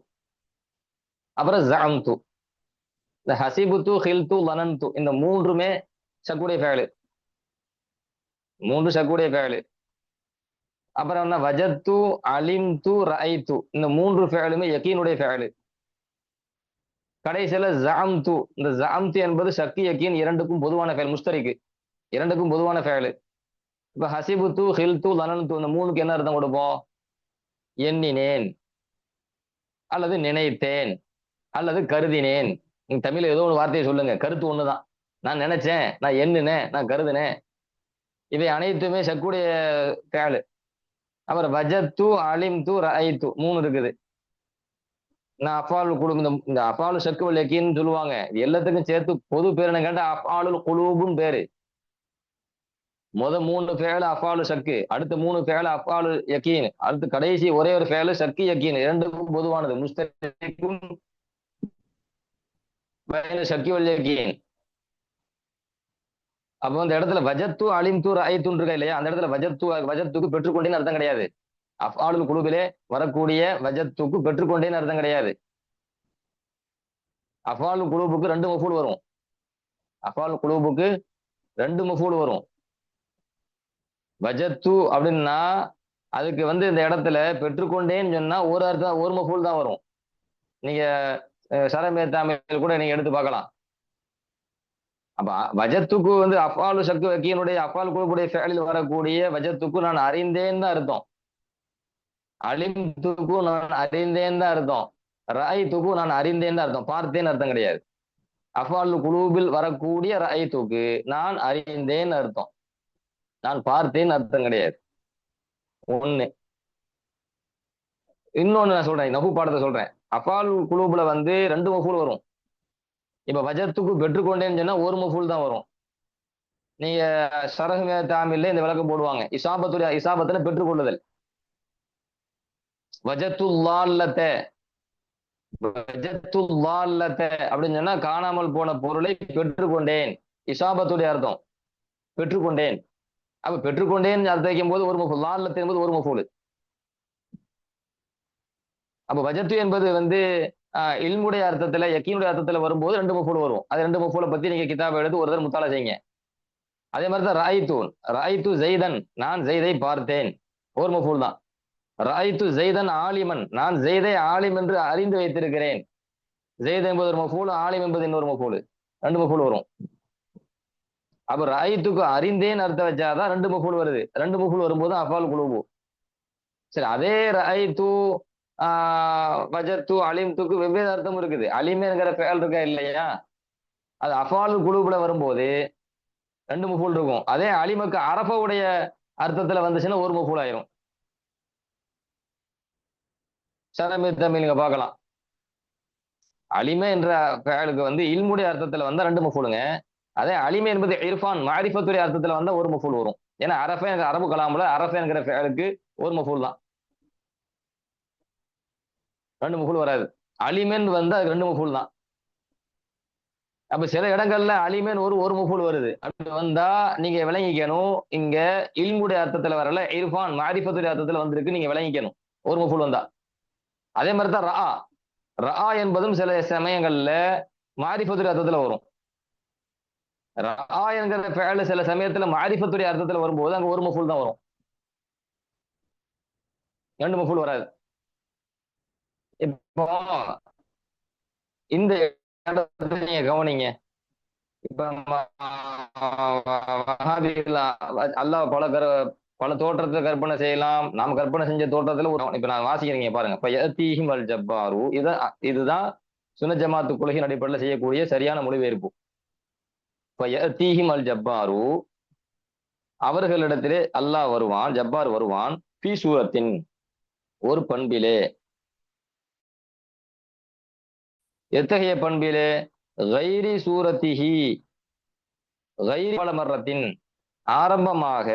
அப்புறம் ஜஅம்து. இந்த ஹசிபுத்து, ஹில்து, லனந்து இந்த மூன்றுமே சக்குடைய ஃபேலு. மூன்று சக்குடைய ஃபேலு. அப்புறம் என்ன, வஜத்து, அலிம்து, ரஅய்து இந்த மூன்று ஃபேலுமே யகீனுடைய ஃபேலு. கடைசியில ஜஅம்து, இந்த ஜஅம்து என்பது ஷக்கு யகீன் இரண்டுக்கும் பொதுவான ஃபேல், முஸ்தரிக்கு இரண்டுக்கும் பொதுவான ஃபேலு. இப்ப ஹசிபுத்து, ஹில்து, லனந்து இந்த மூணுக்கு என்ன அர்த்தம் கொடுப்போம்? எண்ணினேன் அல்லது நினைத்தேன் அல்லது கருதினேன். நீங்க தமிழ்ல ஏதோ ஒரு வார்த்தையை சொல்லுங்க, கருத்து ஒண்ணுதான். நான் நினைச்சேன், நான் எண்ணினேன், நான் கருதினேன். இவை அனைத்துமே சக்குடைய ஃபேலு. அப்புறம் வஜத்து, அலிம்து, ரஅய்து மூணு இருக்குது. நான் அஃபாலுல் குலூப், இந்த அஃபாலு ஷக்கு வல் யகீன்னு சொல்லுவாங்க. இது எல்லாத்துக்கும் சேர்த்து பொது பேர் என்ன கேட்டா அஃபாலுல் குலூப்னு பேரு. முத 3 ஃபேல் அஃபாலு ஷக்கு, அடுத்த 3 ஃபேல் அஃபாலு யகீன், அடுத்து கடைசி ஒரே ஒரு ஃபேல் ஷக்கு யகீன், இரண்டுக்கும் பொதுவானது. முஸ்தரிக்கும் பைன ஷக்கி வல் யகீன். அப்போ அந்த இடத்துல வஜத்து அலிம்து ரஅய்துன்னு இருக்கா இல்லையா, அந்த இடத்துல வஜத்துக்கு பெற்றுக்கொண்டேன்னு அர்த்தம் கிடையாது. அஃஆலுல் குலூபிலே வரக்கூடிய வஜத்துக்கு பெற்றுக்கொண்டேன்னு அர்த்தம் கிடையாது. அஃஆலுல் குலூபுக்கு 2 மஃபூல் வரும். அஃஆலுல் குலூபுக்கு 2 மஃபூல் வரும். வஜத்து அப்படின்னா அதுக்கு இந்த இடத்துல பெற்றுக்கொண்டேன்னு சொன்னா ஒரு அர்த்தம், ஒரு மஃபூல் தான் வரும். நீங்க சரமே தாமில் கூட நீங்க எடுத்து பார்க்கலாம். அப்ப வஜத்துக்கு அஃஆலு ஷக்கு வக்கீனுடைய அஃஆல் குலூபுடைய ஃபேலில் வரக்கூடிய வஜத்துக்கு நான் அறிந்தேன் தான் அர்த்தம். அலிம்துக்கு நான் அறிந்தேன் தான் அர்த்தம். ரஅய்துக்கு நான் அறிந்தேன் தான் அர்த்தம். பார்த்தேன் அர்த்தம் கிடையாது. அஃஆல் குலூபில் வரக்கூடிய ரஅய்துக்கு நான் அறிந்தேன் அர்த்தம். நான் பார்த்தேன் அர்த்தம் கிடையாது. ஒண்ணு. இன்னொன்னு நான் சொல்றேன், நஹு பாடத்தை சொல்றேன். அஃஆல் குலூப்ல 2 மஃபூல் வரும். இப்ப வஜத்துக்கு பெற்றுக்கொண்டேன்னு சொன்னா ஒரு மஃபூல் தான் வரும். நீங்க ஷரஹ் தாமில்ல இந்த விளக்கம் போடுவாங்க. இசாபத்துல பெற்றுக்கொள்ளுதல். வஜத்துல்லால்லத அப்படின்னு சொன்னா காணாமல் போன பொருளை பெற்றுக்கொண்டேன். இசாபத்துடைய அர்த்தம் பெற்றுக்கொண்டேன். அப்ப பெற்றுக்கொண்டேன் அர்த்தம் வைக்கும் போது ஒரு மஃபூல், லால்லத் என்பது ஒரு மஃபூல். அப்ப வஜத்து என்பது இல்முடைய அர்த்தத்துல யக்கீனுடைய அர்த்தத்துல வரும்போது 2 மஃபூல் வரும். அது 2 மஃபூலை பத்தி நீங்க கிதாப் எடுத்து ஒரு தடவை முத்தாலா செய்யுங்க. அதே மாதிரி தான் ராயித்து ஜெய்தன், நான் ஜெய்தை பார்த்தேன், ஒரு மஃபூல் தான். ராயித்து ஜெய்தன் ஆலிமன், நான் ஜெய்தை ஆலிம் என்று அறிந்து வைத்திருக்கிறேன். ஜெய்த் என்பது ஒரு மஃபூல், ஆலிம் என்பது இன்னொரு மஃபூல். 2 மஃபூல் வரும். அப்ப ராயித்துக்கு அறிந்தேன் அர்த்தம் வச்சாதான் 2 மஃபூல் வருது. 2 மஃபூல் வரும்போது அஃஆல் குலூபு. சரி, அதே ராயித்து வஜத்து அலிம்துக்கு வெவ்வேறு அர்த்தம் இருக்குது. அலிமேங்கிற ஃபேல் இருக்கா இல்லையா, அது அஃஆல் குலூப்ல வரும்போது 2 மஃபூல் இருக்கும். அதே அலிமுக்கு அரஃபவுடைய அர்த்தத்துல வந்துச்சுன்னா ஒரு மஃபூல் ஆயிரும். சரமே தமிழ் நீங்க பார்க்கலாம். அலிமே என்ற ஃபேலுக்கு இல்முடைய அர்த்தத்துல 2 மஃபூலுங்க. அதே அலிமே என்பது இர்ஃபான் மாரிஃபத்துடைய அர்த்தத்துல ஒரு மஃபூல் வரும். ஏன்னா அரஃபே அரபு கலாம்ல அரஃபே என்கிற ஃபேலுக்கு ஒரு மஃபூல் தான், 2 மஃபூல் வராது. அலிமென் அது 2 மஃபூல் தான். அப்ப சில இடங்கள்ல அலிமென் ஒரு மஃபூல் வருது. அப்படி வந்தா நீங்க விளங்கிக்கணும், இங்க இல்முடைய அர்த்தத்துல வரல, இர்ஃபான் மாரிஃபத்துடைய அர்த்தத்துல வந்திருக்கு, நீங்க விளங்கிக்கணும் ஒரு மஃபூல் வந்தா. அதே மாதிரி தான் ரஆ என்பதும் சில சமயங்கள்ல மாரிஃபத்துடைய அர்த்தத்துல வரும். ரஆ என்கிற ஃபேல் சில சமயத்துல மாரிஃபத்துடைய அர்த்தத்துல வரும்போது அங்க ஒரு மஃபூல் தான் வரும், 2 மஃபூல் வராது. இப்போ இந்த இடத்தை நீங்க கவனிங்க. இப்ப அல்லாஹ் பல தோற்றத்தை கற்பனை செய்யலாம். நாம் கற்பனை செஞ்ச தோற்றத்துல இப்ப நான் வாசிக்கிறீங்க பாருங்க. இப்ப யதீஹிம் அல் ஜப்பாரு, இதுதான் சுன்ன ஜமாத்து கொள்கையின் அடிப்படையில் செய்யக்கூடிய சரியான மொழிபெயர்ப்பு. இப்ப யதீஹிம் அல் ஜப்பாரு, அவர்களிடத்திலே அல்லாஹ் வருவான், ஜப்பார் வருவான், ஃபீ சூரத்தின் ஒரு பண்பிலே. எத்தகைய பண்பிலே? கைரி சூரத்திஹி, கைரி மர்ரத்தின், ஆரம்பமாக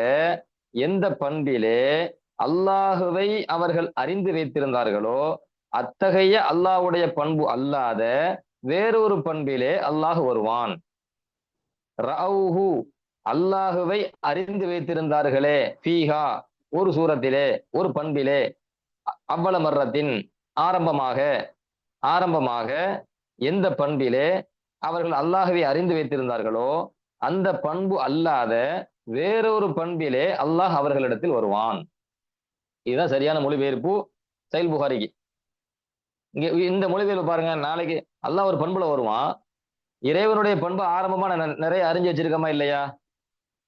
எந்த பண்பிலே அல்லாஹுவை அவர்கள் அறிந்து வைத்திருந்தார்களோ அத்தகைய அல்லாஹ்வுடைய பண்பு அல்லாத வேறொரு பண்பிலே அல்லாஹ் வருவான். ரஅவுஹு, அல்லாஹுவை அறிந்து வைத்திருந்தார்களே, ஃபீஹா, ஒரு சூரத்திலே, ஒரு பண்பிலே, அவ்வள மர்ரத்தின், ஆரம்பமாக எந்த பண்பிலே அவர்கள் அல்லாஹுவை அறிந்து வைத்திருந்தார்களோ அந்த பண்பு அல்லாத வேறொரு பண்பிலே அல்லாஹ் அவர்களிடத்தில் வருவான். இதுதான் சரியான மொழிபெயர்ப்பு சஹீஹ் புகாரிக்கு. இங்க இந்த மொழிபெயர்ப்பு பாருங்க. நாளைக்கு அல்லாஹ் ஒரு பண்புல வருவான். இறைவனுடைய பண்பு ஆரம்பமா நிறைய அறிஞ்சு வச்சிருக்கோமா இல்லையா?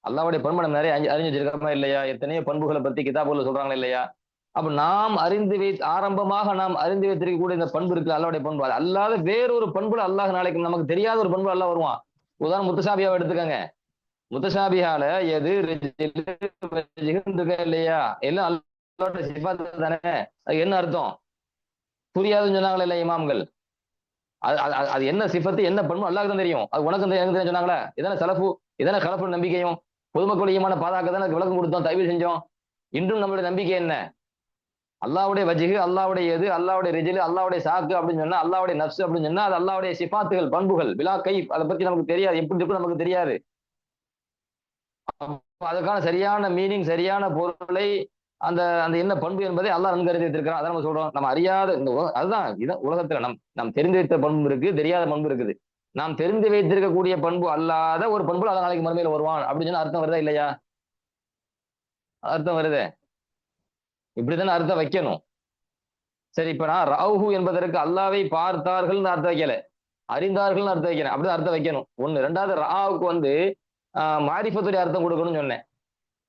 அல்லாஹ்வுடைய பண்பு நம்ம நிறைய அறிஞ்சு வச்சிருக்கோமா இல்லையா? எத்தனையோ பண்புகளை பத்தி கிதாபுல சொல்றாங்களா இல்லையா? அப்ப நாம் ஆரம்பமாக நாம் அறிந்து வைத்திருக்கக்கூடிய இந்த பண்பு இருக்கு, அல்லாஹ்வுடைய பண்பு. அது அல்லாத வேறொரு பண்புல அல்லாஹ் நாளைக்கு நமக்கு தெரியாத ஒரு பண்பு அல்லாஹ் வருவான். உதாரணம் முத்தசாபியாவை எடுத்துக்கங்க. முத்தசாபியால எது இருக்கா இல்லையா? எல்லாம் அல்லாஹ்வுடைய சிஃபாத் தானே. அது என்ன அர்த்தம்? புரியாதுன்னு சொன்னாங்களே இல்ல இமாம்கள். அது என்ன சிஃபத்து என்ன பண்பு அல்லாஹ்க்கு தான் தெரியும். அது உனக்கு எனக்கு தெரியும் சொன்னாங்களா? இதான சலஃபு, இதான கலப்பு நம்பிக்கையும் பொதுமக்கள் ஈமான பாதுகாக்க தானே விளக்கம் கொடுத்தோம், தயவு செஞ்சோம். இன்றும் நம்மளுடைய நம்பிக்கை என்ன? அல்லாஹ்வுடைய வஜ்ஹு, அல்லாஹ்வுடைய எது, அல்லாஹ்வுடைய ரிஜ்லு, அல்லாஹ்வுடைய சாக்கு அப்படின்னு சொன்னா, அல்லாஹ்வுடைய நஃப்ஸ் அப்படின்னு சொன்னா அது அல்லாஹ்வுடைய சிஃபாத்துகள், பண்புகள், பிலா கைஃப். அதை பத்தி நமக்கு தெரியாது, எப்படி இருக்கும் நமக்கு தெரியாது. அதுக்கான சரியான மீனிங், சரியான பொருளை, அந்த அந்த என்ன பண்பு என்பதை அல்லாஹ் நன்கு அறிந்து வைத்திருக்கிறான். அதான் நம்ம சொல்றோம். நம்ம அறியாத அதுதான் இதான் உலகத்துல நாம் தெரிந்து வைத்த பண்பு இருக்கு, தெரியாத பண்பு இருக்குது. நாம் தெரிந்து வைத்திருக்கக்கூடிய பண்பு அல்லாத ஒரு பண்பு அல்ல நாளைக்கு மறுமையில வருவான் அப்படின்னு சொன்னா அர்த்தம் வருதா இல்லையா? அர்த்தம் வருதே. இப்படித்தானே அர்த்தம் வைக்கணும். சரி, இப்ப நான் ரவுஹு என்பதற்கு அல்லாவை பார்த்தார்கள் அர்த்தம் வைக்கல, அறிந்தார்கள் அர்த்தம் வைக்கிறேன். அப்படிதான் அர்த்தம் வைக்கணும் ஒண்ணு. ரெண்டாவது ராவுக்கு மாரிஃபத்துடைய அர்த்தம் கொடுக்கணும்னு சொன்னேன்.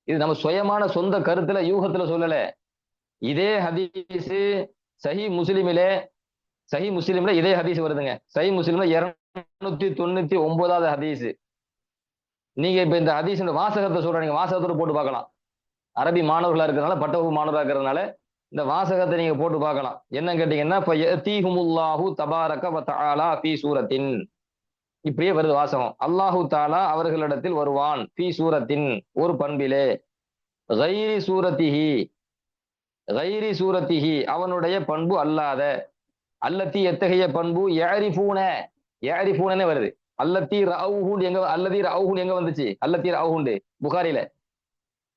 இது நம்ம சுயமான சொந்த கருத்துல யூகத்துல சொல்லல. இதே ஹதீஸ் சஹி முஸ்லிமிலே, சஹி முஸ்லிம்ல இதே ஹதீஸ் வருதுங்க. சஹி முஸ்லிம்ல 299வது ஹதீஸ். நீங்க இப்ப இந்த ஹதீஸ் இந்த வாசகத்தை சொல்றீங்க, வாசகத்தோட போட்டு பார்க்கலாம். அரபி மாணவர்களா இருக்கிறதுனால, பட்டவகுப்பு மாணவர்களா இருக்கிறதுனால இந்த வாசகத்தை நீங்க போட்டு பார்க்கலாம். என்ன கேட்டீங்கன்னா, ஃபயதீஹுமுல்லாஹு தபாரக வ தஆலா ஃபீ சூரத்தின், இப்படியே வருது வாசகம். அல்லாஹு தாலா அவர்களிடத்தில் வருவான், ஃபீ சூரத்தின் ஒரு பண்பிலே, கைரி சூரத்திஹி, கைரி சூரத்திஹி அவனுடைய பண்பு அல்லாத, அல்லத்தி எத்தகைய பண்பு, யஅரிஃபூன, யஅரிஃபூனனே வருது. அல்லத்தி ரஅவுஹு எங்க, அல்லதி ரஅவுஹு எங்க வந்துச்சு? அல்லத்தி ரஅவுஹு புகாரில.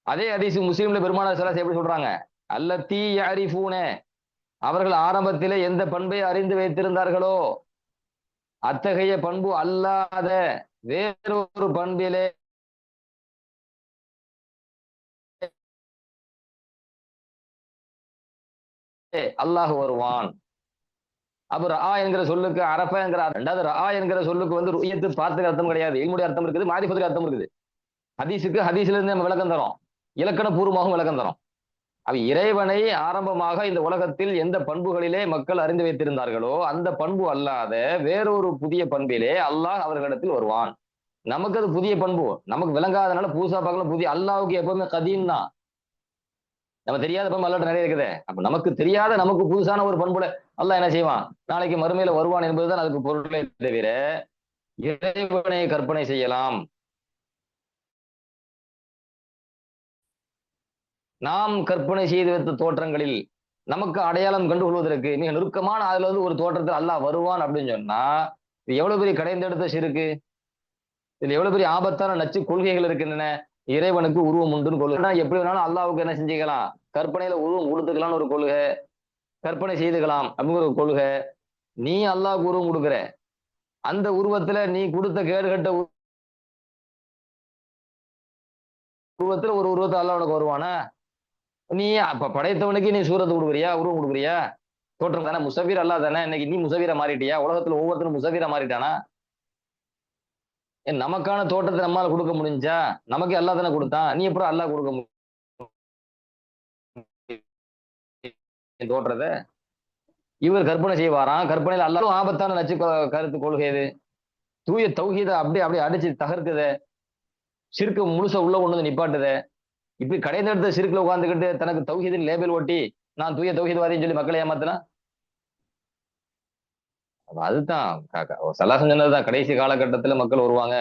அதே ஹதீஸ் முஸ்லிம்ல பெருமானார் ஸல்லல்லாஹு அலைஹி வஸல்லம் எப்படி சொல்றாங்க? அல்லத்தி யஅரிஃபூன, அவர்கள் ஆரம்பத்திலே எந்த பண்பை அறிந்து வைத்திருந்தார்களோ அத்தகைய பண்பு அல்லாத வேறொரு பண்பிலே அல்லாஹ் வருவான். அப்ப ரஆ என்கிற சொல்லுக்கு அரஃப என்கிற, ரெண்டாவது ரஆ என்கிற சொல்லுக்கு ருயத்து பார்த்துக்கு அர்த்தம் கிடையாது, இல்முடைய அர்த்தம் இருக்குது, மாரிஃபத்துக்கு அர்த்தம் இருக்குது. ஹதீஸுக்கு ஹதீஸ்ல இருந்து நம்ம விளக்கம் தரோம், இலக்கண பூர்வமாகவும் விளக்கம் தரோம். அவ இறைவனை ஆரம்பமாக இந்த உலகத்தில் எந்த பண்புகளிலே மக்கள் அறிந்து வைத்திருந்தார்களோ அந்த பண்பு அல்லாத வேறொரு புதிய பண்பிலே அல்லாஹ் அவர்களிடத்தில் வருவான். நமக்கு அது புதிய பண்பு, நமக்கு விளங்காதனால புதுசா பார்க்கலாம். புதிய அல்லாஹ்வுக்கு எப்பவுமே கதீம் தான். நம்ம தெரியாத பண்பு அல்லாஹ்ட்ட நிறைய இருக்குது. அப்ப நமக்கு தெரியாத, நமக்கு புதுசான ஒரு பண்புல அல்லாஹ் என்ன செய்வான்? நாளைக்கு மறுமையில வருவான் என்பதுதான் அதுக்கு பொருளே தவிர இறைவனை கற்பனை செய்யலாம். நாம் கற்பனை செய்து வைத்த தோற்றங்களில் நமக்கு அடையாளம் கண்டுகொள்வதற்கு மிக நெருக்கமான அதுல ஒரு தோற்றத்தில் அல்லாஹ் வருவான் அப்படின்னு சொன்னா இது எவ்வளவு பெரிய கடைந்தெடுத்த சிறுக்கு, இதுல எவ்வளவு பெரிய ஆபத்தான நச்சு கொள்கைகள் இருக்கின்றன. இறைவனுக்கு உருவம் உண்டுன்னு கொள்கை, எப்படி வேணாலும் அல்லாஹ்வுக்கு என்ன செஞ்சுக்கலாம், கற்பனையில உருவம் கொடுத்துக்கலாம்னு ஒரு கொள்கை, கற்பனை செய்துக்கலாம் அப்படிங்கிற ஒரு கொள்கை. நீ அல்லாஹ்வுக்கு உருவம் கொடுக்குற, அந்த உருவத்துல நீ கொடுத்த கேடுகட்ட உருவத்துல ஒரு உருவத்தை அல்லாஹ் உனக்கு வருவானா? நீ அப்ப படைத்தவனுக்கு நீ சூரத்து கொடுக்குறியா, உருவம் கொடுக்குறியா? தோற்றம் தானே, முசவீர் அல்லாஹ் தானே. இன்னைக்கு நீ முசவீரா மாறிட்டியா? உலகத்துல ஒவ்வொருத்தரும் முசவீரா மாறிட்டானா? நமக்கான தோற்றத்தை நம்மால கொடுக்க முடிஞ்சா? நமக்கு அல்லாஹ் தானே கொடுத்தான், நீ எப்படி அல்லாஹ் கொடுக்க முடியும் தோற்றத்தை? இவர் கற்பனை செய்வாராம், கற்பனையில அல்லாஹ் ஆபத்தான நச்சு கருத்து கொள்கை இது. தூய தௌஹீத அப்படியே அப்படியே அடிச்சு தகர்க்குது, சிறுக்கு முழுசா உள்ள கொண்டு வந்து நிப்பாட்டுத. இப்படி கடைந்தெடுத்த சிறுக்குல உட்கார்ந்துக்கிட்டு தனக்கு தௌஹீதின் லேபிள் ஒட்டி நான் தூய தௌஹீத்வாதின்னு சொல்லி மக்களை ஏமாத்தினா அதுதான் சலாசம் சொன்னதுதான். கடைசி காலகட்டத்துல மக்கள் வருவாங்க,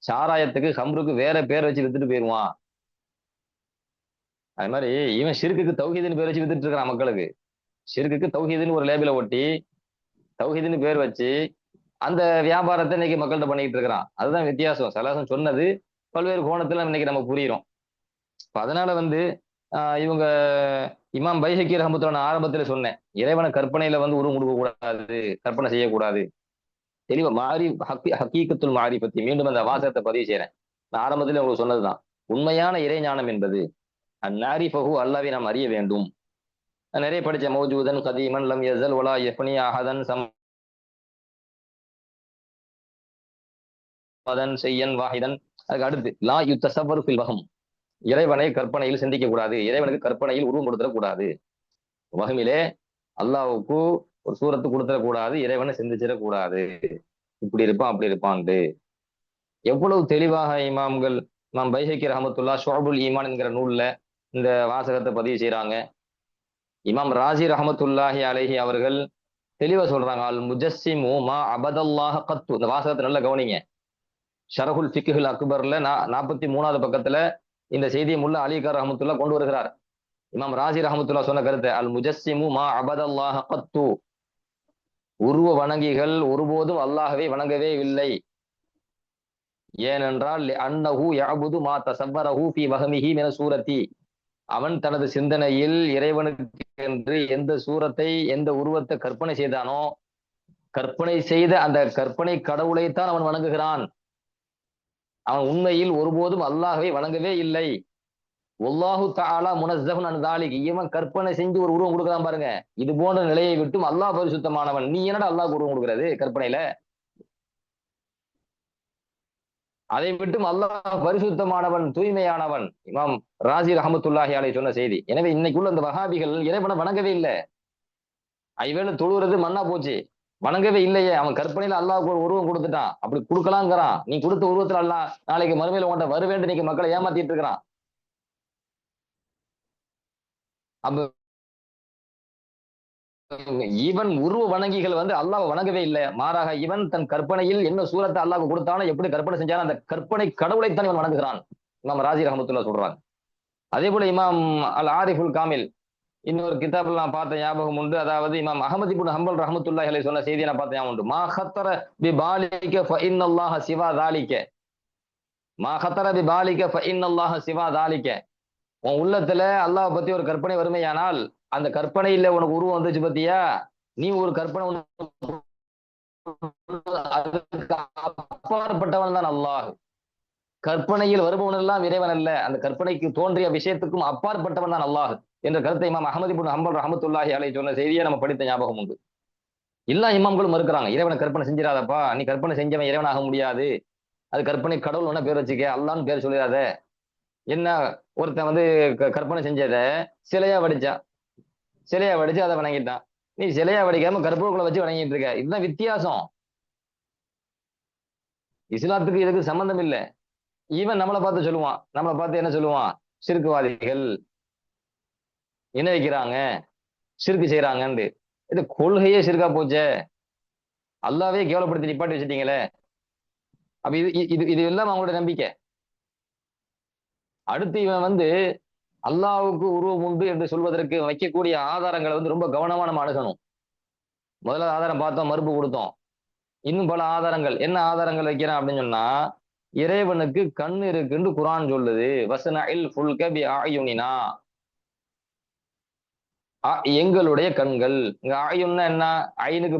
சாராயத்துக்கு ஹம்ருக்கு வேற பேர் வச்சு வித்துட்டு போயிருவான். அது மாதிரி இவன் ஷிர்க்குக்கு தௌஹீதுன்னு பேர் வச்சு வித்துட்டு இருக்கிறான் மக்களுக்கு. ஷிர்க்குக்கு தௌஹீதுன்னு ஒரு லேபிளை ஒட்டி தௌஹீதுன்னு பேர் வச்சு அந்த வியாபாரத்தை இன்னைக்கு மக்கள்கிட்ட பண்ணிட்டு இருக்கிறான். அதுதான் வித்தியாசம். சலாசம் சொன்னது பல்வேறு கோணத்துல இன்னைக்கு நம்ம புரியுறோம். அதனால இவங்க இமாம் பைஹக்கி ரஹ்மத்துல்லாஹி நான் ஆரம்பத்துல சொன்னேன், இறைவனை கற்பனையில உருவம் கொடுக்க கூடாது, கற்பனை செய்யக்கூடாது. தெளிவா மாறி ஹக்கீக்கத்துல் மாறி பத்தி மீண்டும் அந்த வாசகத்தை பதிவு செய்யறேன். நான் ஆரம்பத்துல உங்களுக்கு சொன்னதுதான், உண்மையான இறைஞானம் என்பது அந்நாரிஃபஹு அல்லாஹ்வை நாம் அறிய வேண்டும். நான் நிறைய படிச்சேன். மௌஜூதன் கதீமன் லம் யஸல் வலா யஃப்னி அஹதன் சமதன் ஷையன் வாஹிதன். அதுக்கு அடுத்து லா யுத்தஸவ்வரு ஃபில் வஹம், இறைவனை கற்பனையில் சிந்திக்க கூடாது, இறைவனுக்கு கற்பனையில் உருவம் கொடுத்துடக்கூடாது. வஹமிலே அல்லாஹ்வுக்கு ஒரு சூரத்து கொடுத்துடக்கூடாது, இறைவனை சிந்திச்சிடக்கூடாது, இப்படி இருப்பான் அப்படி இருப்பான்ட்டு எவ்வளவு தெளிவாக இமாம்கள், இமாம் பைஹக்கி ரஹ்மத்துல்லாஹ் ஷுஅபுல் ஈமான் என்கிற நூல்ல இந்த வாசகத்தை பதிவு செய்யறாங்க. இமாம் ராஜி ரஹமத்துல்லாஹி அலைஹி அவர்கள் தெளிவா சொல்றாங்க, அல் முஜஸ்ஸிமு மா அபதல்லாஹ கத்து. இந்த வாசகத்தை நல்ல கவனிங்க. ஷரஹுல் ஃபிக்ஹுல் அக்பர்ல 43வது பக்கத்துல இந்த செய்தியை முல்லா அலிகார் ரஹமத்துல்லா கொண்டு வருகிறார். இமாம் ராஜி ரஹமத்துல்லா சொன்ன கருத்து, அல் முஜஸ்ஸிமு மா அபதல்லாஹ கத்து. உருவ வணங்கிகள் ஒருபோதும் அல்லாஹ்வை வணங்கவே இல்லை. ஏனென்றால் அன்னஹு யஅபுது மா தஸவ்வரஹு ஃபீ வஹமிஹி மின சூரத்தி. அவன் தனது சிந்தனையில் இறைவனுக்கு என்று எந்த சூரத்தை, எந்த உருவத்தை கற்பனை செய்தானோ, கற்பனை செய்த அந்த கற்பனை கடவுளைத்தான் அவன் வணங்குகிறான். அவன் உண்மையில் ஒருபோதும் அல்லாஹ்வை வணங்கவே இல்லை. வல்லாஹு தஆலா முனஸ்ஸஹுன் அன் தாலிக். இவன் கற்பனை செஞ்சு ஒரு உருவம் கொடுக்கலாம் பாருங்க. இது போன்ற நிலையை விட்டும் அல்லாஹ் பரிசுத்தமானவன். நீ என்னடா அல்லாஹ்க்கு உருவம் கொடுக்கிறது கற்பனையில? அதை விட்டும் அல்லாஹ் பரிசுத்தமானவன், தூய்மையானவன். இமாம் ராஜி ரஹமத்துல்லாஹி அலைஹி சொன்ன செய்தி. எனவே இன்னைக்குள்ள இந்த வஹாபிகள் இறைவனை வணங்கவே இல்லை. ஐவேளை தொழுகிறது மண்ணா போச்சு, வணங்கவே இல்லையே. அவன் கற்பனையில அல்லாஹ்வுக்கு ஒரு உருவம் கொடுத்துட்டான். அப்படி கொடுக்கலாங்கிறான். நீ கொடுத்த உருவத்துல அல்லாஹ் நாளைக்கு மறுமையில உன்ட்ட வருவேன் இன்னைக்கு மக்களை ஏமாத்திட்டு இருக்கிறான். அப்ப இவன் உருவ வணங்கிகள் அல்லாஹ் வணங்கவே இல்லை. மாறாக இவன் தன் கற்பனையில் என்ன சூரத்தை அல்லாஹ் கொடுத்தானோ, எப்படி கற்பனை செஞ்சானோ அந்த கற்பனை கடவுளைத்தான் இவன் வணங்குகிறான். இமாம் ராஜி ரஹமத்துல்லா சொல்றாங்க. அதே போல இமாம் அல் ஆரிஃபுல் காமில் இன்னொரு கிதாபில் நான் பார்த்த ஞாபகம் உண்டு. அதாவது இமாம் அஹமது இப்னு ஹம்பல் ரஹமத்துல்லாஹி அலைஹி சொன்ன செய்தியை நான் பார்த்த ஞாபகம் உண்டு. மா ஹத்தர பி பாலிக ஃப இன்னல்லாஹ சிவா தாலிக. மா ஹத்தர பி பாலிக ஃப இன்னல்லாஹ சிவா தாலிக. உன் உள்ளத்துல அல்லாஹ் பத்தி ஒரு கற்பனை வறுமையானால், அந்த கற்பனையில உனக்கு உருவம் வந்துச்சு பத்தியா, நீ ஒரு கற்பனை அதுக்கு அப்பாற்பட்டவன் தான் அல்லாஹ். கற்பனையில் வருபவன் எல்லாம் இறைவன் அல்ல, அந்த கற்பனைக்கு தோன்றிய விஷயத்துக்கும் அப்பாற்பட்டவன் தான் அல்லாஹ் என்ற கருத்தை இமாம் அஹமது இப்னு ஹம்பல் ரஹமத்துல்லாஹி அலைஹி சொன்ன செய்தியை நம்ம படித்த ஞாபகம் உண்டு. எல்லா இமாம்களும் மறுக்கிறாங்க, இறைவனை கற்பனை செஞ்சிடாதப்பா, நீ கற்பனை செஞ்சவன் இறைவனாக முடியாது. அது கற்பனை கடவுள் வேணா பேர் வச்சுக்க, அல்லான்னு பேர் சொல்லிடாத. என்ன ஒருத்தன் கற்பனை செஞ்சத சிலையா வடிச்சான், சிலையா வடிச்சு அதை வணங்கிட்டான். நீ சிலையா வடிக்காம கற்பூரக்குள்ள வச்சு வணங்கிட்டு இருக்க. இதுதான் வித்தியாசம். இஸ்லாத்துக்கு இதுக்கு சம்பந்தம் இல்லை. ஈவன் நம்மளை பார்த்து சொல்லுவான், நம்மளை பார்த்து என்ன சொல்லுவான், சிறுக்குவாதிகள் என்ன வைக்கிறாங்க, சிறுக்கு செய்யறாங்கன்னு. இது கொள்கையே சிறுக்கா போச்சே, அல்லாவே கேவலப்படுத்தி நிப்பாட்டி வச்சுட்டீங்களே. அப்ப இது இது இது எல்லாம் அவங்களோட நம்பிக்கை. அடுத்து இவன் அல்லாஹ்வுக்கு உருவம் உண்டு என்று சொல்வதற்கு வைக்கக்கூடிய ஆதாரங்களை ரொம்ப கவனமா நம்ம அணுகணும். முதல்ல ஆதாரம் பார்த்தோம், மறுப்பு கொடுத்தோம். இன்னும் பல ஆதாரங்கள். என்ன ஆதாரங்கள் வைக்கிறான் அப்படின்னு சொன்னா, இறைவனுக்கு கண் இருக்குன்னு குர்ஆன் சொல்லுது. வஸ்னஇல் ஃபுல்க பி அயுனினா. எங்களுடைய கண்கள். இங்க ஆயுன்னா என்ன, ஐனுக்கு